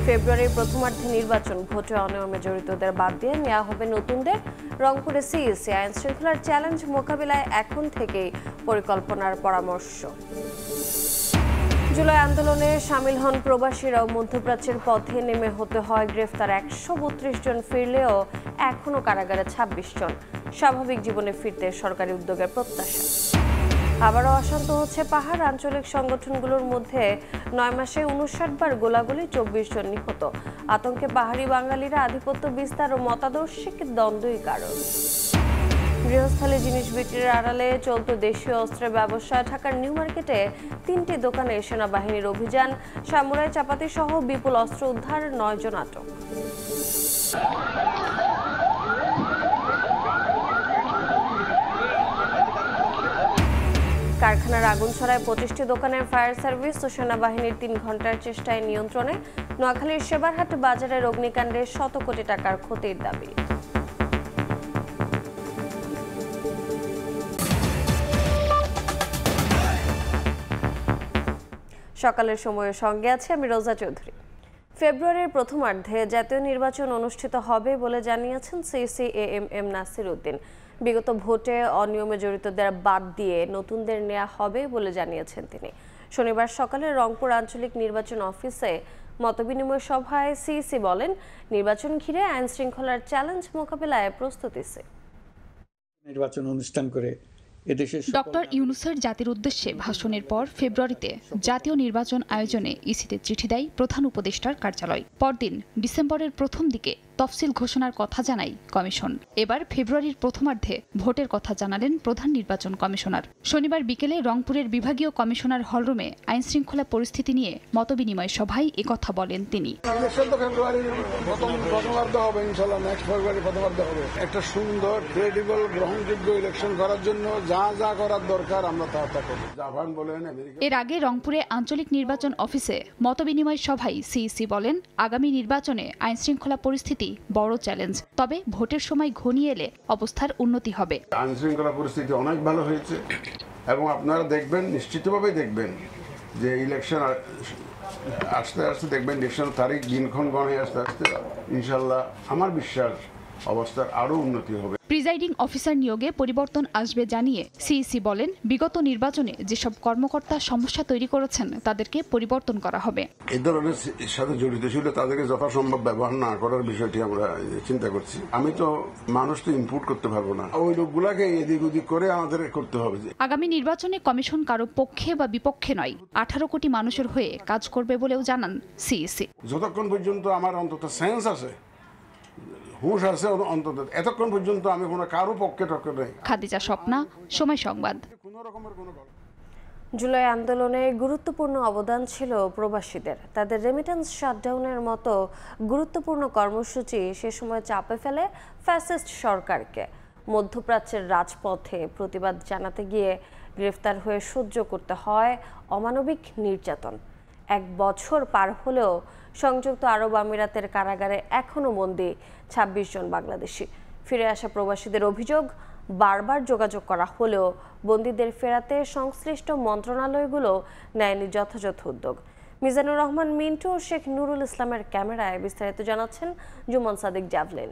ফেব্রুয়ারির প্রথমার্ধে নির্বাচন, ভোটে অনিয়মে জড়িতদের বাদ দিয়ে নেওয়া হবে নতুনদের। রংপুরে সিইসি আইন শৃঙ্খলার চ্যালেঞ্জ মোকাবিলায় এখন থেকেই পরিকল্পনার পরামর্শ। জুলাই আন্দোলনে সামিল হন প্রবাসীরাও। মধ্যপ্রাচ্যের পথে নেমে হতে হয় গ্রেফতার 132 জন, ফিরলেও এখনও কারাগারে 26 জন। স্বাভাবিক জীবনে ফিরতে সরকারি উদ্যোগের প্রত্যাশা। আবারও অশান্ত হচ্ছে পাহাড়। আঞ্চলিক সংগঠনগুলোর মধ্যে 9 মাসে 59 বার গোলাগুলি, 24 জন নিহত। আতঙ্কে পাহাড়ি বাঙালিরা। আধিপত্য বিস্তার ও মতাদর্শিক দ্বন্দ্বই কারণ। গৃহস্থলী জিনিস বিক্রির আড়ালে চলত দেশীয় অস্ত্রের ব্যবসা। ঢাকার নিউ মার্কেটে 3টি দোকানে সেনাবাহিনীর অভিযান। সামুরাই চাপাতি সহ বিপুল অস্ত্র উদ্ধার, 9 জন আটক। কারখানার আগুন ছড়ায় 25টি দোকানের ফায়ার সার্ভিস ও সেনাবাহিনীর 3 ঘন্টার চেষ্টায় নিয়ন্ত্রণে। নোয়াখালীর সেবারহাট বাজারের অগ্নিকাণ্ডে শত কোটি টাকার ক্ষতির দাবি। সকালের সময়ের সঙ্গে আছে আমি রোজা চৌধুরী। ফেব্রুয়ারির প্রথমার্ধে জাতীয় নির্বাচন অনুষ্ঠিত হবে বলে জানিয়েছেন সিইসি এএমএম নাসির উদ্দিন। বিগত ভোটে অনিয়মে জড়িতদের বাদ দিয়ে নতুনদের নেওয়া হবে বলে জানিয়েছেন তিনি। শনিবার সকালে রংপুর আঞ্চলিক নির্বাচন অফিসে মতবিনিময় সভায় সিইসি বলেন, নির্বাচন ঘিরে আইন শৃঙ্খলার চ্যালেঞ্জ মোকাবিলায় প্রস্তুতি। নির্বাচন অনুষ্ঠান করে ডক্টর ইউনূসের জাতির উদ্দেশ্যে ভাষণের পর ফেব্রুয়ারিতে জাতীয় নির্বাচন আয়োজনে ইসিতে চিঠি দেয় প্রধান উপদেষ্টার কার্যালয়। পরদিন ডিসেম্বরের প্রথম দিকে তফসিল ঘোষণার কথা জানায় কমিশন। এবার ফেব্রুয়ারির প্রথমার্ধে ভোটের কথা জানালেন প্রধান নির্বাচন কমিশনার। শনিবার বিকেলে রংপুরের বিভাগীয় কমিশনার হলরুমে আইন শৃঙ্খলা পরিস্থিতি নিয়ে মতবিনিময় সভায় একথা বলেন তিনি। একটা সুন্দর, ক্রেডিবল, গ্রহণযোগ্য ইলেকশন করার জন্য যা যা করার দরকার আমরা তা করব। জাপান বলেন, এর আগে রংপুরে আঞ্চলিক নির্বাচন অফিসে মতবিনিময় সভায় সিইসি বলেন, আগামী নির্বাচনে আইন শৃঙ্খলা পরিস্থিতি বড় চ্যালেঞ্জ, তবে ভোটের সময় ঘনিয়ে এলে অবস্থার উন্নতি হবে। আইন শৃঙ্খলা পরিস্থিতি অনেক ভালো হয়েছে এবং আপনারা দেখবেন, নিশ্চিতভাবে দেখবেন যে ইলেকশন আস্তে আস্তে দেখবেন, ইলেকশন তারিখ দিনক্ষণ গণে আস্তে আস্তে ইনশাল্লাহ আমার বিশ্বাস অবস্থার আরো উন্নতি হবে। প্রিজাইডিং অফিসার নিয়োগে পরিবর্তন আসবে জানিয়ে সিইসি বলেন, বিগত নির্বাচনে যেসব কর্মকর্তা সমস্যা তৈরি করেছেন তাদেরকে পরিবর্তন করা হবে। এই ধরনের সাথে জড়িত ছিল তাদেরকে যথাসম্ভব ব্যবহার না করার বিষয়টি আমরা চিন্তা করছি। আমি তো মানুষ তো ইনপুট করতে পারবো না, ওই লোকগুলাকে এদিক ওদিক করে আমাদের করতে হবে। আগামী নির্বাচনে কমিশন কারো পক্ষে বা বিপক্ষে নয়, 18 কোটি মানুষের হয়ে কাজ করবে বলেও জানান সিইসি। যতক্ষণ পর্যন্ত আমার অন্তত সেন্স আছে, হুঁশ আছে, অন্তত এতক্ষণ পর্যন্ত আমি কোনো কারো পক্ষে টক্কে নেই। খাদিজা স্বপ্না, সময় সংবাদ। জুলাই আন্দোলনে গুরুত্বপূর্ণ অবদান ছিল প্রবাসীদের। তাদের রেমিটেন্স শাটডাউনের মতো গুরুত্বপূর্ণ কর্মসূচি সে সময় চাপে ফেলে ফ্যাসিস্ট সরকারকে। মধ্যপ্রাচ্যের রাজপথে প্রতিবাদ জানাতে গিয়ে গ্রেফতার হয়ে সহ্য করতে হয় অমানবিক নির্যাতন। 1 বছর পার হলেও সংযুক্ত আরব আমিরাতের কারাগারে এখনও বন্দী 26 জন বাংলাদেশি। ফিরে আসা প্রবাসীদের অভিযোগ, বারবার যোগাযোগ করা হলেও বন্দীদের ফেরাতে সংশ্লিষ্ট মন্ত্রণালয়গুলো নেয়নি যথাযথ উদ্যোগ। মিজানুর রহমান মিন্টু ও শেখ নুরুল ইসলামের ক্যামেরায় বিস্তারিত জানাচ্ছেন জুমন সাদিক জাভলিন।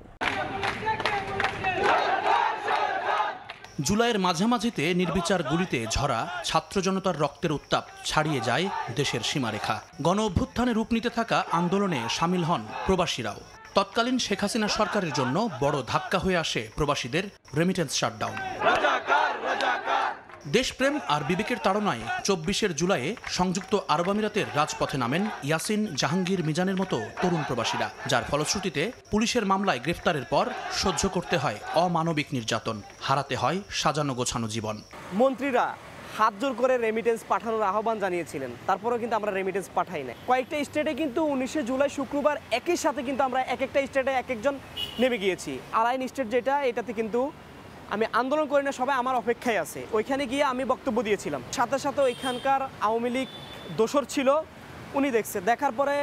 জুলাইয়ের মাঝামাঝিতে নির্বিচার গুলিতে ঝরা ছাত্র জনতার রক্তের উত্তাপ ছাড়িয়ে যায় দেশের সীমারেখা। গণ অভ্যুত্থানে রূপ নিতে থাকা আন্দোলনে সামিল হন প্রবাসীরাও। তৎকালীন শেখ হাসিনা সরকারের জন্য বড় ধাক্কা হয়ে আসে প্রবাসীদের রেমিটেন্স শাটডাউন। দেশপ্রেম আর বিবেকের তাড়নায় 24 জুলাইয়ে সংযুক্ত আরব আমিরাতের রাজপথে নামেন ইয়াসিন, জাহাঙ্গীর, মিজানের মতো তরুণ প্রবাসীরা, যার ফলশ্রুতিতে পুলিশের মামলায় গ্রেফতারের পর সহ্য করতে হয় অমানবিক নির্যাতন, হারাতে হয় সাজানো গোছানো জীবন। মন্ত্রীরা হাত জোর করে রেমিটেন্স পাঠানোর আহ্বান জানিয়েছিলেন, তারপরেও কিন্তু আমরা রেমিটেন্স পাঠাই না। কয়েকটা স্টেটে কিন্তু 19 জুলাই শুক্রবার একই সাথে কিন্তু আমরা এক একটা স্টেটে এক একজন নেমে গিয়েছি। আলাইন স্টেট যেটা, এটাতে কিন্তু আমি আন্দোলন করি না, সবাই আমার অপেক্ষায় আছে। ওইখানে গিয়ে আমি বক্তব্য দিয়েছিলাম। সাথে সাথে ওইখানকার আওয়ামী লীগ দোসর ছিল, উনি দেখছে, দেখার পরে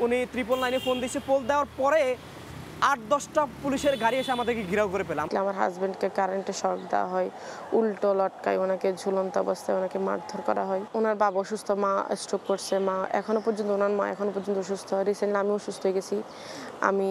উনি 999 ফোন দিয়েছে। ফোন দেওয়ার পরে 8-10টা পুলিশের গাড়ি এসে আমাদেরকে ঘেরাও করে পেলাম। আমার হাজবেন্ডকে কারেন্টে শক দেওয়া হয়, উল্টো লটকায়, ওনাকে ঝুলন্ত অবস্থায় ওনাকে মারধর করা হয়। ওনার বাবা অসুস্থ, মা স্ট্রোক করছে, ওনার মা এখনো পর্যন্ত অসুস্থ। রিসেন্টলি আমিও অসুস্থ হয়ে গেছি, আমি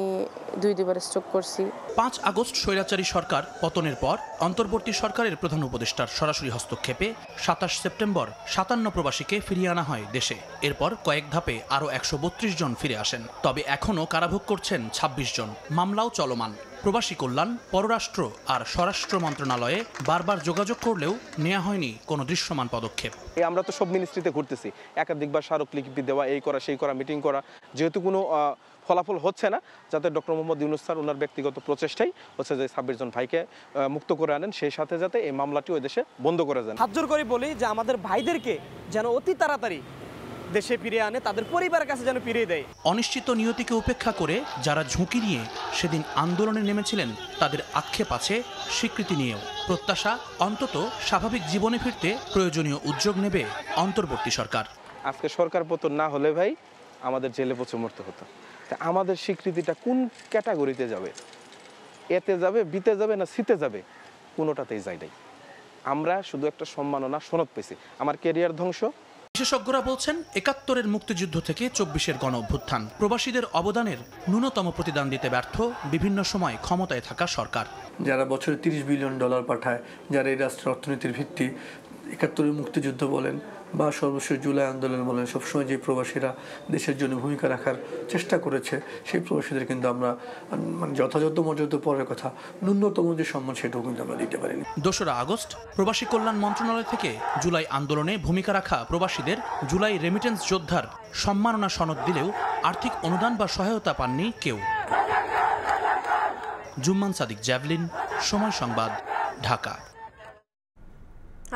দুইবার স্ট্রোক করছি। 5 আগস্ট স্বৈরাচারী সরকার পতনের পর অন্তর্বর্তী সরকারের প্রধান উপদেষ্টার সরাসরি হস্তক্ষেপে 27 সেপ্টেম্বর 57 প্রবাসীকে ফিরিয়ে আনা হয় দেশে। এরপর কয়েক ধাপে আরও 132 জন ফিরে আসেন। তবে এখনও কারাভোগ করছেন 26 জন। মামলাও চলমান। প্রবাসী কল্যাণ, পররাষ্ট্র আর স্বরাষ্ট্র মন্ত্রণালয়ে বারবার যোগাযোগ করলেও নেওয়া হয়নি কোনো দৃশ্যমান পদক্ষেপ। আমরা তো সব মিনিস্ট্রিতে ঘুরতেছি, একাধিকবার স্মারকলিপি দেওয়া, এই করা সেই করা, মিটিং করা, যেহেতু কোনো ফলাফল হচ্ছে না, যাতে ডক্টর মোহাম্মদ ইউনূস স্যার ওনার ব্যক্তিগত প্রচেষ্টাই হচ্ছে যে 26 জন ভাইকে মুক্ত করে আনেন, সেই সাথে যাতে এই মামলাটি ওই দেশে বন্ধ করে দেন। হাত জোর করে বলি যে আমাদের ভাইদেরকে যেন অতি তাড়াতাড়ি দেশে ফিরিয়ে আনে, তাদের পরিবারের কাছে যেন ফিরিয়ে দেয়। অনিশ্চিত নিয়তিকে উপেক্ষা করে যারা ঝুঁকি নিয়ে সেদিন আন্দোলনে নেমেছিলেন, তাদের আক্ষেপ আছে স্বীকৃতি নিয়েও। প্রত্যাশা, অন্তত স্বাভাবিক জীবনে ফিরতে প্রয়োজনীয় উদ্যোগ নেবে অন্তর্বর্তী সরকার। আজকে সরকার পতন না হলে ভাই আমাদের জেলে পচে মরতে হতো। তা আমাদের স্বীকৃতিটা কোন ক্যাটাগরিতে যাবে? এতে যাবে, বিতে যাবে, না সিতে যাবে? কোনোটাতেই যাই নাই। আমরা শুধু একটা সম্মাননা সনদ পেয়েছি। আমার ক্যারিয়ার ধ্বংস। বিশেষজ্ঞরা বলছেন 71-এর মুক্তিযুদ্ধ থেকে 24-এর গণ অভ্যুত্থান প্রবাসীদের অবদানের ন্যূনতম প্রতিদান দিতে ব্যর্থ বিভিন্ন সময় ক্ষমতায় থাকা সরকার। যারা বছরে $30 বিলিয়ন পাঠায়, যারা এই রাষ্ট্রের অর্থনীতির ভিত্তি, 71-এর মুক্তিযুদ্ধ বলেন বা সর্বশেষ জুলাই আন্দোলন বলেন, সবসময় যে প্রবাসীরা দেশের জন্য ভূমিকা রাখার চেষ্টা করেছে, সেই প্রবাসীদের কিন্তু আমরা যথাযথ মর্যাদা পরের কথা, ন্যূনতম যে সম্মান সেটাও কিন্তু আমরা দিতে পারিনি। 2 আগস্ট প্রবাসী কল্যাণ মন্ত্রণালয় থেকে জুলাই আন্দোলনে ভূমিকা রাখা প্রবাসীদের জুলাই রেমিটেন্স যোদ্ধার সম্মাননা সনদ দিলেও আর্থিক অনুদান বা সহায়তা পাননি কেউ। জুম্মান সাদিক, জ্যাভলিন, সময় সংবাদ, ঢাকা।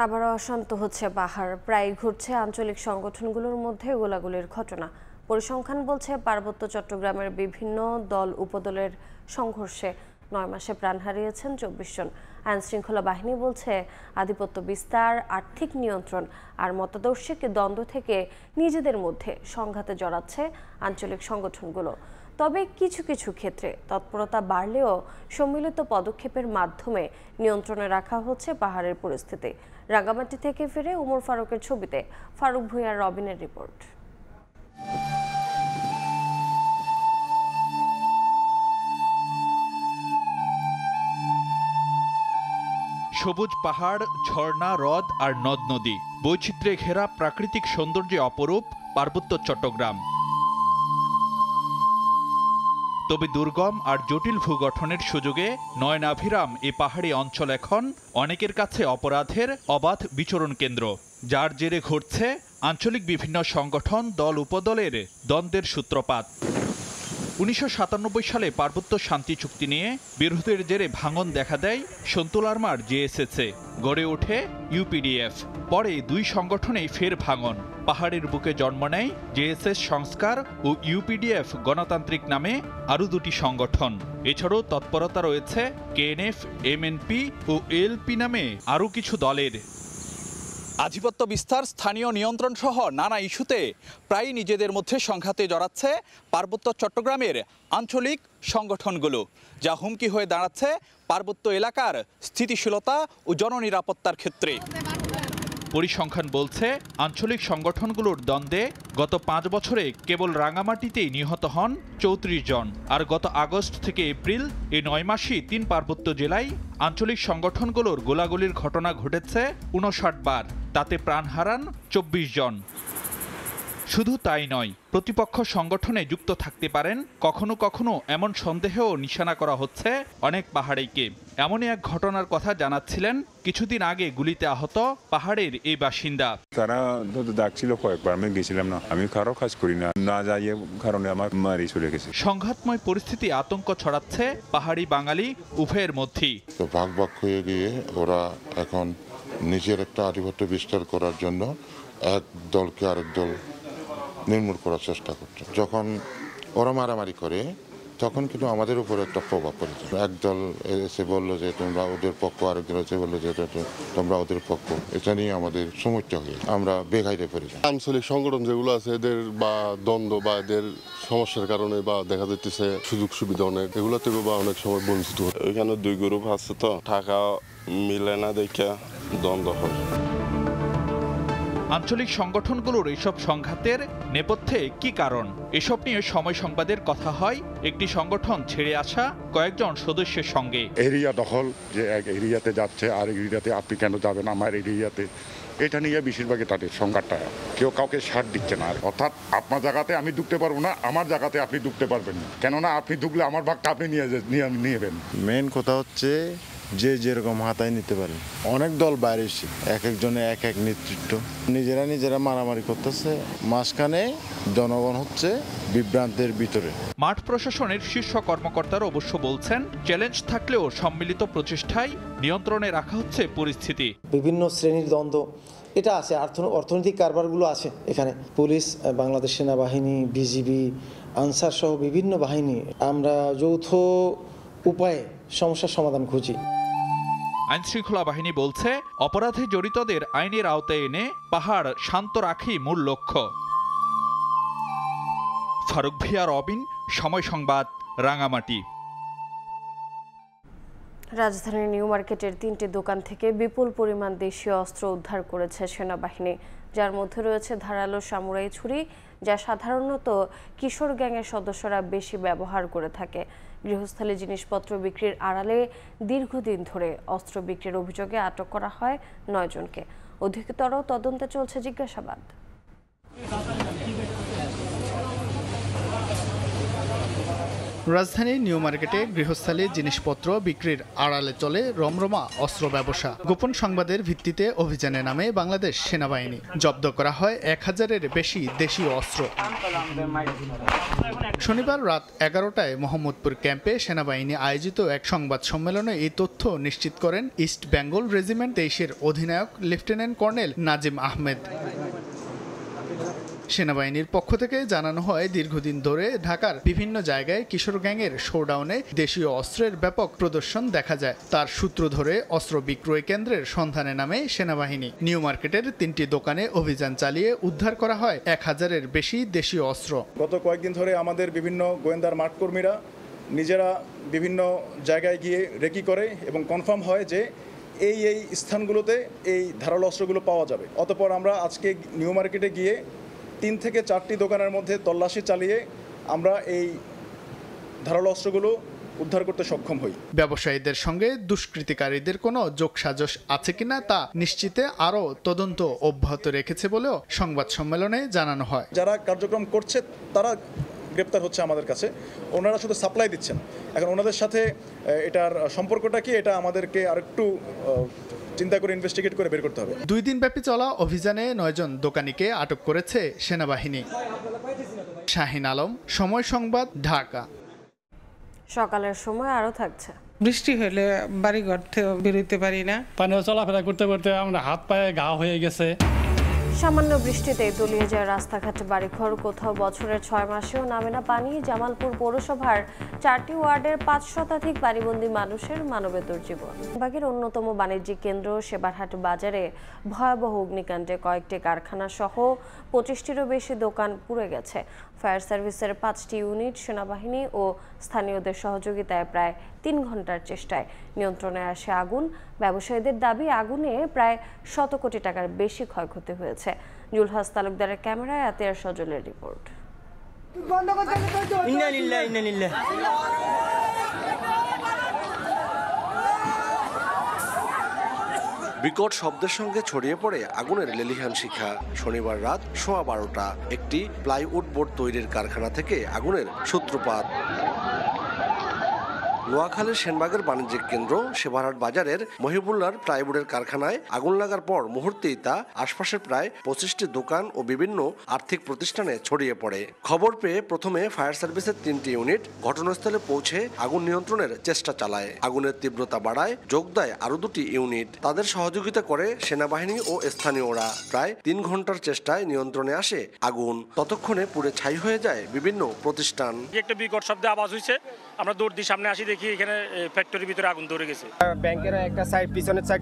আবারও অশান্ত হচ্ছে পাহাড়, প্রায় ঘুরছে আঞ্চলিক সংগঠনগুলোর মধ্যে গোলাগুলির ঘটনা। পরিসংখ্যান বলছে পার্বত্য চট্টগ্রামের বিভিন্ন দল উপদলের সংঘর্ষে 9 মাসে প্রাণ হারিয়েছেন 24 জন। আইনশৃঙ্খলা বাহিনী বলছে আধিপত্য বিস্তার, আর্থিক নিয়ন্ত্রণ আর মতাদর্শিক দ্বন্দ্ব থেকে নিজেদের মধ্যে সংঘাতে জড়াচ্ছে আঞ্চলিক সংগঠনগুলো। তবে কিছু কিছু ক্ষেত্রে তৎপরতা বাড়লেও সম্মিলিত পদক্ষেপের মাধ্যমে নিয়ন্ত্রণে রাখা হচ্ছে পাহাড়ের পরিস্থিতি। রাঙ্গামাটি থেকে ফিরে উমর ফারুকের ছবিতে ফারুক ভূঁইয়ার রবিনের রিপোর্ট। সবুজ পাহাড়, ঝর্ণা, হ্রদ আর নদ নদী, বৈচিত্র্যে ঘেরা প্রাকৃতিক সৌন্দর্যে অপরূপ পার্বত্য চট্টগ্রাম। তবে দুর্গম আর জটিল ভূগঠনের সুযোগে নয়নাভিরাম এ পাহাড়ি অঞ্চল এখন অনেকের কাছে অপরাধের অবাধ বিচরণ কেন্দ্র, যার জেরে ঘটছে আঞ্চলিক বিভিন্ন সংগঠন, দল উপদলের দ্বন্দ্বের সূত্রপাত। 1997 সালে পার্বত্য শান্তি চুক্তি নিয়ে বিরোধের জেরে ভাঙন দেখা দেয় সন্তুল আর্মার জেএসএসে, গড়ে ওঠে ইউপিডিএফ। পরে 2 সংগঠনেই ফের ভাঙন। পাহাড়ের বুকে জন্ম নেয় জেএসএস সংস্কার ও ইউপিডিএফ গণতান্ত্রিক নামে আরও 2টি সংগঠন। এছাড়াও তৎপরতা রয়েছে কেএনএফ, এমএনপি ও এএলপি নামে আরও কিছু দলের। আধিপত্য বিস্তার, স্থানীয় নিয়ন্ত্রণ সহ নানা ইস্যুতে প্রায় নিজেদের মধ্যে সংঘাতে জড়াচ্ছে পার্বত্য চট্টগ্রামের আঞ্চলিক সংগঠনগুলো, যা হুমকি হয়ে দাঁড়াচ্ছে পার্বত্য এলাকার স্থিতিশীলতা ও জননিরাপত্তার ক্ষেত্রে। পরিসংখ্যান বলছে আঞ্চলিক সংগঠনগুলোর দ্বন্দ্বে গত 5 বছরে কেবল রাঙ্গামাটিতেই নিহত হন 34 জন। আর গত আগস্ট থেকে এপ্রিল এই 9 মাসেই 3 পার্বত্য জেলায় আঞ্চলিক সংগঠনগুলোর গোলাগুলির ঘটনা ঘটেছে 59 বার, তাতে প্রাণ হারান 24 জন। শুধু তাই নয়, প্রতিপক্ষ সংগঠনে যুক্ত থাকতে পারেন কখনো কখনো এমন সন্দেহেও নিশানা করা হচ্ছে অনেক পাহাড়িকে। এমনই এক ঘটনার কথা জানাচ্ছিলেন কিছুদিন আগে গুলিতে আহত পাহাড়ের এই বাসিন্দা। তারা ডাকছিল কয়েকবার, আমি গেছিলাম না, আমি কারো কাজ করি না যাই কারণে আমার মারি চলে গেছে। সংঘাতময় পরিস্থিতি আতঙ্ক ছড়াচ্ছে পাহাড়ি বাঙালি উভয়ের মধ্যেই। তো ভাগ ভাগ হয়ে গিয়ে ওরা এখন নিজের একটা আধিপত্য বিস্তার করার জন্য এক দলকে আরেক দল নির্মূল করার চেষ্টা করছে। যখন ওরা মারামারি করে তখন কিন্তু আমাদের উপর একটা প্রভাব পড়েছে। একদল এসে বললো যে তোমরা ওদের পক্ষ, আরেকদল এসে বললো যে তোমরা ওদের পক্ষ। এটা নিয়ে আমাদের সমস্যা হয়ে আমরা বেকায়দায় পড়ে যাই। আঞ্চলিক সংগঠন যেগুলো আছে এদের বা দ্বন্দ্ব বা এদের সমস্যার কারণে বা দেখা যাচ্ছে সুযোগ সুবিধা অনেক, এগুলো থেকে বা অনেক সময় বঞ্চিত হয়। ওইখানে 2 গ্রুপ আছে, তো টাকা মিলে না দেখে দ্বন্দ্ব হয়। আঞ্চলিক সংগঠনগুলোর এসব সংঘাতের নেপথ্যে কি কারণ? এসব নিয়ে সময় সংবাদের কথা হয় একটি সংগঠন ছেড়ে আসা কয়েকজন সদস্যের সঙ্গে। এরিয়া দখল, যে এক এরিয়াতে যাচ্ছে আর এরিয়াতে আপনি কেন যাবেন আমার এরিয়াতে, এটা নিয়ে বেশিরভাগই তাদের সংঘাতটা। কেউ কাউকে ছাড় দিচ্ছে না, অর্থাৎ আপনার জায়গাতে আমি ঢুকতে পারবো না, আমার জায়গাতে আপনি ঢুকতে পারবেন না, কেননা আপনি ঢুকলে আমার ভাগটা আপনি নিয়েবেন। মেন কথা হচ্ছে যে যেরকম হাতায় নিতে পারে। অনেক দল বাইরে এসে এক একজনে এক এক নেতৃত্ব, নিজেরা মারামারি করতেছে, মাঝখানে জনগণ হচ্ছে বিভ্রান্তের ভিতরে। মাঠ প্রশাসনের শীর্ষ কর্মকর্তারা অবশ্য বলছেন, চ্যালেঞ্জ থাকলেও সম্মিলিত প্রচেষ্টায় নিয়ন্ত্রণে রাখা হচ্ছে পরিস্থিতি। বিভিন্ন শ্রেণীর দ্বন্দ্ব এটা আছে, অর্থনৈতিক কারবারগুলো আছে এখানে। পুলিশ, বাংলাদেশ সেনাবাহিনী, বিজিবি, আনসার সহ বিভিন্ন বাহিনী, আমরা যৌথ উপায়ে সমস্যার সমাধান খুঁজি। আইনশৃঙ্খলা বাহিনী বলছে, অপরাধে জড়িতদের আইনের আওতায় এনে পাহাড় শান্ত রাখাই মূল লক্ষ্য। ফারুক ভিয়া, রবিন, সময় সংবাদ, রাঙামাটি। রাজধানীর নিউ মার্কেটের 3টি দোকান থেকে বিপুল পরিমাণ দেশীয় অস্ত্র উদ্ধার করেছে সেনাবাহিনী, যার মধ্যে রয়েছে ধারালো সামুরাই ছুরি, যা সাধারণত কিশোর গ্যাংয়ের সদস্যরা বেশি ব্যবহার করে থাকে। গৃহস্থালী জিনিসপত্র বিক্রির আড়ালে দীর্ঘদিন ধরে অস্ত্র বিক্রির অভিযোগে আটক করা হয় 9 জনকে। অধিকতর তদন্তে চলছে জিজ্ঞাসাবাদ। রাজধানীর নিউ মার্কেটে গৃহস্থালী জিনিসপত্র বিক্রির আড়ালে চলে রমরমা অস্ত্র ব্যবসা। গোপন সংবাদের ভিত্তিতে অভিযানে নামে বাংলাদেশ সেনাবাহিনী। জব্দ করা হয় 1000-এর বেশি দেশীয় অস্ত্র। শনিবার রাত 11টায় মোহাম্মদপুর ক্যাম্পে সেনাবাহিনী আয়োজিত এক সংবাদ সম্মেলনে এই তথ্য নিশ্চিত করেন ইস্ট বেঙ্গল রেজিমেন্ট 23-এর অধিনায়ক লেফটেন্যান্ট কর্নেল নাজিম আহমেদ। সেনাবাহিনীর পক্ষ থেকে জানানো হয়, দীর্ঘদিন ধরে ঢাকার বিভিন্ন জায়গায় কিশোর গ্যাংয়ের শোডাউনে দেশীয় অস্ত্রের ব্যাপক প্রদর্শন দেখা যায়। তার সূত্র ধরে অস্ত্র বিক্রয় কেন্দ্রের সন্ধানে নামে সেনাবাহিনী। নিউ মার্কেটের 3টি দোকানে অভিযান চালিয়ে উদ্ধার করা হয় 1000-এর বেশি দেশীয় অস্ত্র। গত কয়েকদিন ধরে আমাদের বিভিন্ন গোয়েন্দার মাঠকর্মীরা নিজেরা বিভিন্ন জায়গায় গিয়ে রেকি করে এবং কনফার্ম হয় যে এই স্থানগুলোতে এই ধারালো অস্ত্রগুলো পাওয়া যাবে। অতঃপর আমরা আজকে নিউ মার্কেটে গিয়ে 3 থেকে 4টি দোকানের মধ্যে তল্লাশি চালিয়ে আমরা এই ধারালো অস্ত্রগুলো উদ্ধার করতে সক্ষম হই। ব্যবসায়ীদের সঙ্গে দুষ্কৃতিকারীদের কোনো যোগসাজশ আছে কিনা তা নিশ্চিতে আরও তদন্ত অব্যাহত রেখেছে বলেও সংবাদ সম্মেলনে জানানো হয়। যারা কার্যক্রম করছে তারা গ্রেপ্তার হচ্ছে আমাদের কাছে, ওনারা শুধু সাপ্লাই দিচ্ছেন। এখন ওনাদের সাথে এটার সম্পর্কটা কি, এটা আমাদেরকে আরেকটু চিন্তা করে ইনভেস্টিগেট করে বের করতে হবে। 2 দিন ব্যাপী চলা অভিযানে 9 জন দোকানিকে আটক করেছে সেনাবাহিনী। শাহিন আলম, সময় সংবাদ, ঢাকা। সকালের সময় আরও থাকছে। বৃষ্টি হলে বাড়িঘর থেকে বেরোতে পারি না, পানিও চলাফেরা করতে করতে আমরা হাত পায়ে ঘা হয়ে গেছে। সামান্য বৃষ্টিতে তলিয়ে যায় রাস্তাঘাট, বাড়িঘর। কোথাও বছরের 6 মাসেও নামে না পানি। জামালপুর পৌরসভার 4টি ওয়ার্ডের 5 শতাধিক বাড়িবন্দী মানুষের মানবেতর জীবন। বাগের অন্যতম বাণিজ্যিক কেন্দ্র সেবারহাট বাজারে ভয়াবহ অগ্নিকাণ্ডে কয়েকটি কারখানা সহ 25টিরও বেশি দোকান পুড়ে গেছে। ফায়ার সার্ভিসের 5টি ইউনিট, সেনাবাহিনী ও স্থানীয়দের সহযোগিতায় প্রায় 3 ঘন্টার চেষ্টায় নিয়ন্ত্রণে আসে আগুন। ব্যবসায়ীদের দাবি, আগুনে প্রায় 100 কোটি টাকার বেশি ক্ষয়ক্ষতি হয়েছে। জুলহাস তালুকদারের ক্যামেরায় আতিয়ার সজলের রিপোর্ট। বিকট শব্দের সঙ্গে ছড়িয়ে পড়ে আগুনের লেলিহান শিখা। শনিবার রাত 12:15 একটি প্লাইউড বোর্ড তৈরির কারখানা থেকে আগুনের সূত্রপাত। নোয়াখালীর সেনবাগের বাণিজ্যিক কেন্দ্র সেবারহাট বাজারের মহিবুল্লাহর প্লাইউডের কারখানায় আগুন লাগার পর মুহূর্তেই তা আশপাশের প্রায় 25টি দোকান ও বিভিন্ন আর্থিক প্রতিষ্ঠানে ছড়িয়ে পড়ে। খবর পেয়ে প্রথমে ফায়ার সার্ভিসের 3টি ইউনিট ঘটনাস্থলে পৌঁছে আগুন নিয়ন্ত্রণের চেষ্টা চালায়। আগুনের তীব্রতা বাড়ায় যোগ দেয় আরও 2টি ইউনিট। তাদের সহযোগিতা করে সেনাবাহিনী ও স্থানীয়রা। প্রায় 3 ঘন্টার চেষ্টায় নিয়ন্ত্রণে আসে আগুন। ততক্ষণে পুড়ে ছাই হয়ে যায় বিভিন্ন প্রতিষ্ঠান। একটা বিকট শব্দে আওয়াজ হয়েছে, আমরা দৌড় দিয়ে সামনে আসি, দেখি এখানে ফ্যাক্টরির ভিতরে আগুন ধরে গেছে। ব্যাংকের একটা সাইড পিছনের সাইড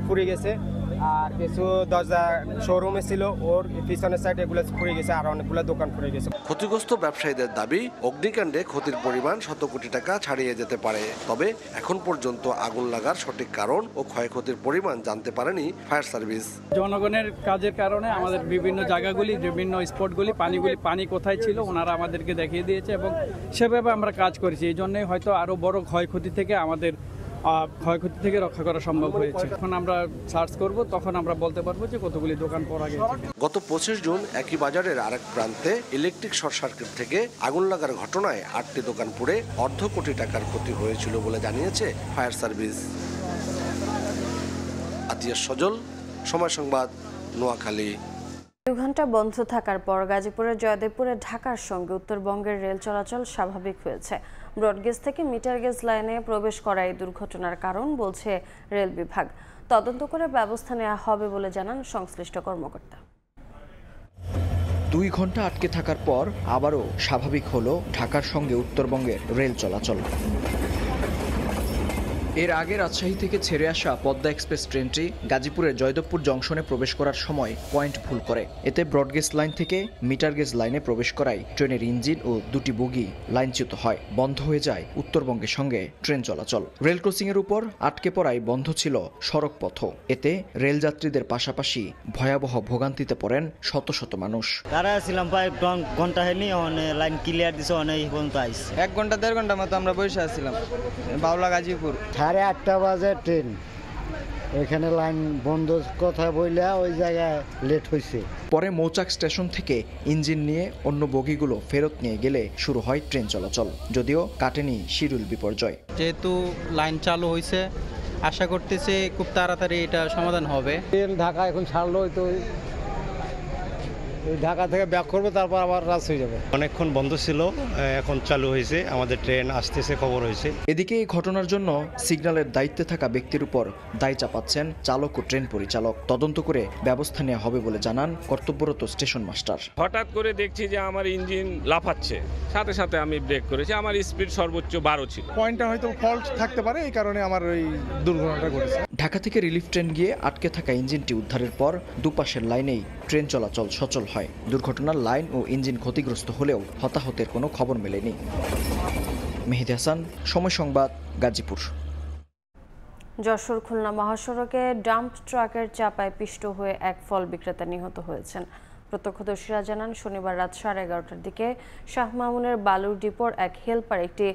পুড়ে গেছে, আর কিছু দরজা শোরুমে ছিল ওর পিছনের সাইড এগুলো পুড়ে গেছে, আর অনেকগুলো দোকান পুড়ে গেছে। ক্ষতিগ্রস্ত ব্যবসায়ীদের দাবি অগ্নিকাণ্ডে ক্ষতির পরিমাণ শত কোটি টাকা ছাড়িয়ে যেতে পারে। তবে এখন পর্যন্ত আগুন লাগার সঠিক কারণ ও ক্ষয়ক্ষতির পরিমাণ জানতে পারেনি ফায়ার সার্ভিস। জনগণের কাজের কারণে আমাদের বিভিন্ন জায়গাগুলি, বিভিন্ন স্পটগুলি, পানি কোথায় ছিল ওনারা আমাদেরকে দেখিয়ে দিয়েছে এবং সেভাবে আমরা কাজ করেছি। এই জন্যই হয়তো আরো বড় ক্ষয়ক্ষতি থেকে রক্ষা করা সম্ভব হয়েছে। এখন আমরা সার্চ করব, তখন আমরা বলতে পারবো যে কতগুলি দোকান পড়া গেছে। গত 25 জুন একই বাজারের আরেক প্রান্তে ইলেকট্রিক শর্ট সার্কিট থেকে আগুন লাগার ঘটনায় 8টি দোকান পুড়ে অর্ধ কোটি টাকার ক্ষতি হয়েছিল বলে জানিয়েছে ফায়ার সার্ভিস। আতিয়াস সজল, সময় সংবাদ, নোয়াখালী। 2 ঘন্টা বন্ধ থাকার পর গাজীপুরের জয়দেবপুরে ঢাকার সঙ্গে উত্তরবঙ্গের রেল চলাচল স্বাভাবিক হয়েছে। ব্রডগেজ থেকে মিটার গেজ লাইনে প্রবেশ করা এই দুর্ঘটনার কারণ বলছে রেল বিভাগ। তদন্ত করে ব্যবস্থা নেওয়া হবে বলে জানান সংশ্লিষ্ট কর্মকর্তা। 2 ঘন্টা আটকে থাকার পর আবারও স্বাভাবিক হলো ঢাকার সঙ্গে উত্তরবঙ্গের রেল চলাচল। এর আগে রাজশাহী থেকে ছেড়ে আসা পদ্মা এক্সপ্রেস ট্রেনটি গাজীপুরের জয়দেবপুর জংশনে প্রবেশ করার সময় পয়েন্ট ভুল করে। এতে ব্রডগেজ লাইন থেকে মিটার গেজ লাইনে প্রবেশ করায় ট্রেনের ইঞ্জিন ও 2টি বগি লাইনচ্যুত হয়। বন্ধ হয়ে যায় উত্তরবঙ্গের সঙ্গে ট্রেন চলাচল। রেল ক্রসিংয়ের উপর আটকে পড়ায় বন্ধ ছিল সড়ক পথ। এতে রেল যাত্রীদের পাশাপাশি ভয়াবহ ভোগান্তিতে পড়েন শত শত মানুষ। ছিলাম প্রায় ঘন্টা হয়নি, লাইন ক্লিয়ার দিছে, অনেক পর্যন্ত আইছে। 1 ঘন্টা 1.5 ঘন্টা মতো আমরা বসে আছিলাম বাউলা গাজীপুর। 8:30 বাজে ট্রেন, এখানে লাইন বন্ধ কথা বইলা ওই জায়গায় লেট হয়েছে। পরে মৌচাক স্টেশন থেকে ইঞ্জিন নিয়ে অন্য বগিগুলো ফেরত নিয়ে গেলে শুরু হয় ট্রেন চলাচল, যদিও কাটেনি শিডিউল বিপর্যয়। যেহেতু লাইন চালু হয়েছে, আশা করতেছি খুব তাড়াতাড়ি এটা সমাধান হবে। ট্রেন ঢাকা এখন ছাড়লো, তো ঢাকা থেকে ব্যাক করবো, তারপর আবার রাত হয়ে যাবে। অনেকক্ষণ বন্ধ ছিল, এখন চালু হয়েছে, আমাদের ট্রেন আসতেছে, খবর হয়েছে। এদিকে এই ঘটনার জন্য সিগন্যালের দায়িত্বে থাকা ব্যক্তির উপর দায় চাপাচ্ছেন চালক ও ট্রেন পরিচালক। তদন্ত করে ব্যবস্থা নেওয়া হবে বলে জানান কর্তব্যরত স্টেশন মাস্টার। হঠাৎ করে দেখছি যে আমার ইঞ্জিন লাফাচ্ছে, সাথে সাথে আমি ব্রেক করেছি। আমার স্পিড সর্বোচ্চ 12 ছিল। পয়েন্টটা হয়তো ফল্ট থাকতে পারে, এই কারণে আমার ওই দুর্ঘটনাটা ঘটেছে। ঢাকা থেকে রিলিফ ট্রেন গিয়ে আটকে থাকা ইঞ্জিনটি উদ্ধারের পর দুপাশের লাইনেই ট্রেন চলাচল সচল হয়। দুর্ঘটনার লাইন ও ইঞ্জিন ক্ষতিগ্রস্ত হলেও হতাহতের কোনো খবর মেলেনি। মেহেদি হাসান, সময় সংবাদ, গাজীপুর। যশোর খুলনা মহাসড়কে ডাম্প ট্রাকের চাপায় পিষ্ট হয়ে এক ফল বিক্রেতা নিহত হয়েছেন। প্রত্যক্ষদর্শীরা জানান, শনিবার রাত 11:30টার দিকে শাহ মামুনের বালুর ডিপোর এক হেলপার একটি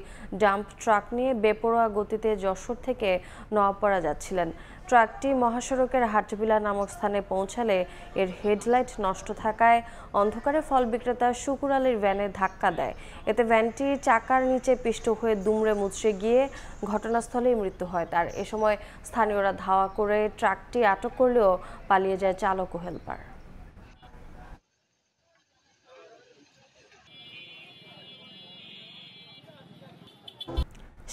ডাম্প ট্রাক নিয়ে বেপরোয়া গতিতে যশোর থেকে নোয়াপাড়া যাচ্ছিলেন। ট্রাকটি মহাসড়কের হাটবিলা নামক স্থানে পৌঁছালে এর হেডলাইট নষ্ট থাকায় অন্ধকারে ফল বিক্রেতা শুকুর আলীর ভ্যানে ধাক্কা দেয়। এতে ভ্যানটি চাকার নিচে পিষ্ট হয়ে দুমড়ে মুচড়ে গিয়ে ঘটনাস্থলেই মৃত্যু হয় তার। এ সময় স্থানীয়রা ধাওয়া করে ট্রাকটি আটক করলেও পালিয়ে যায় চালক ও হেলপার।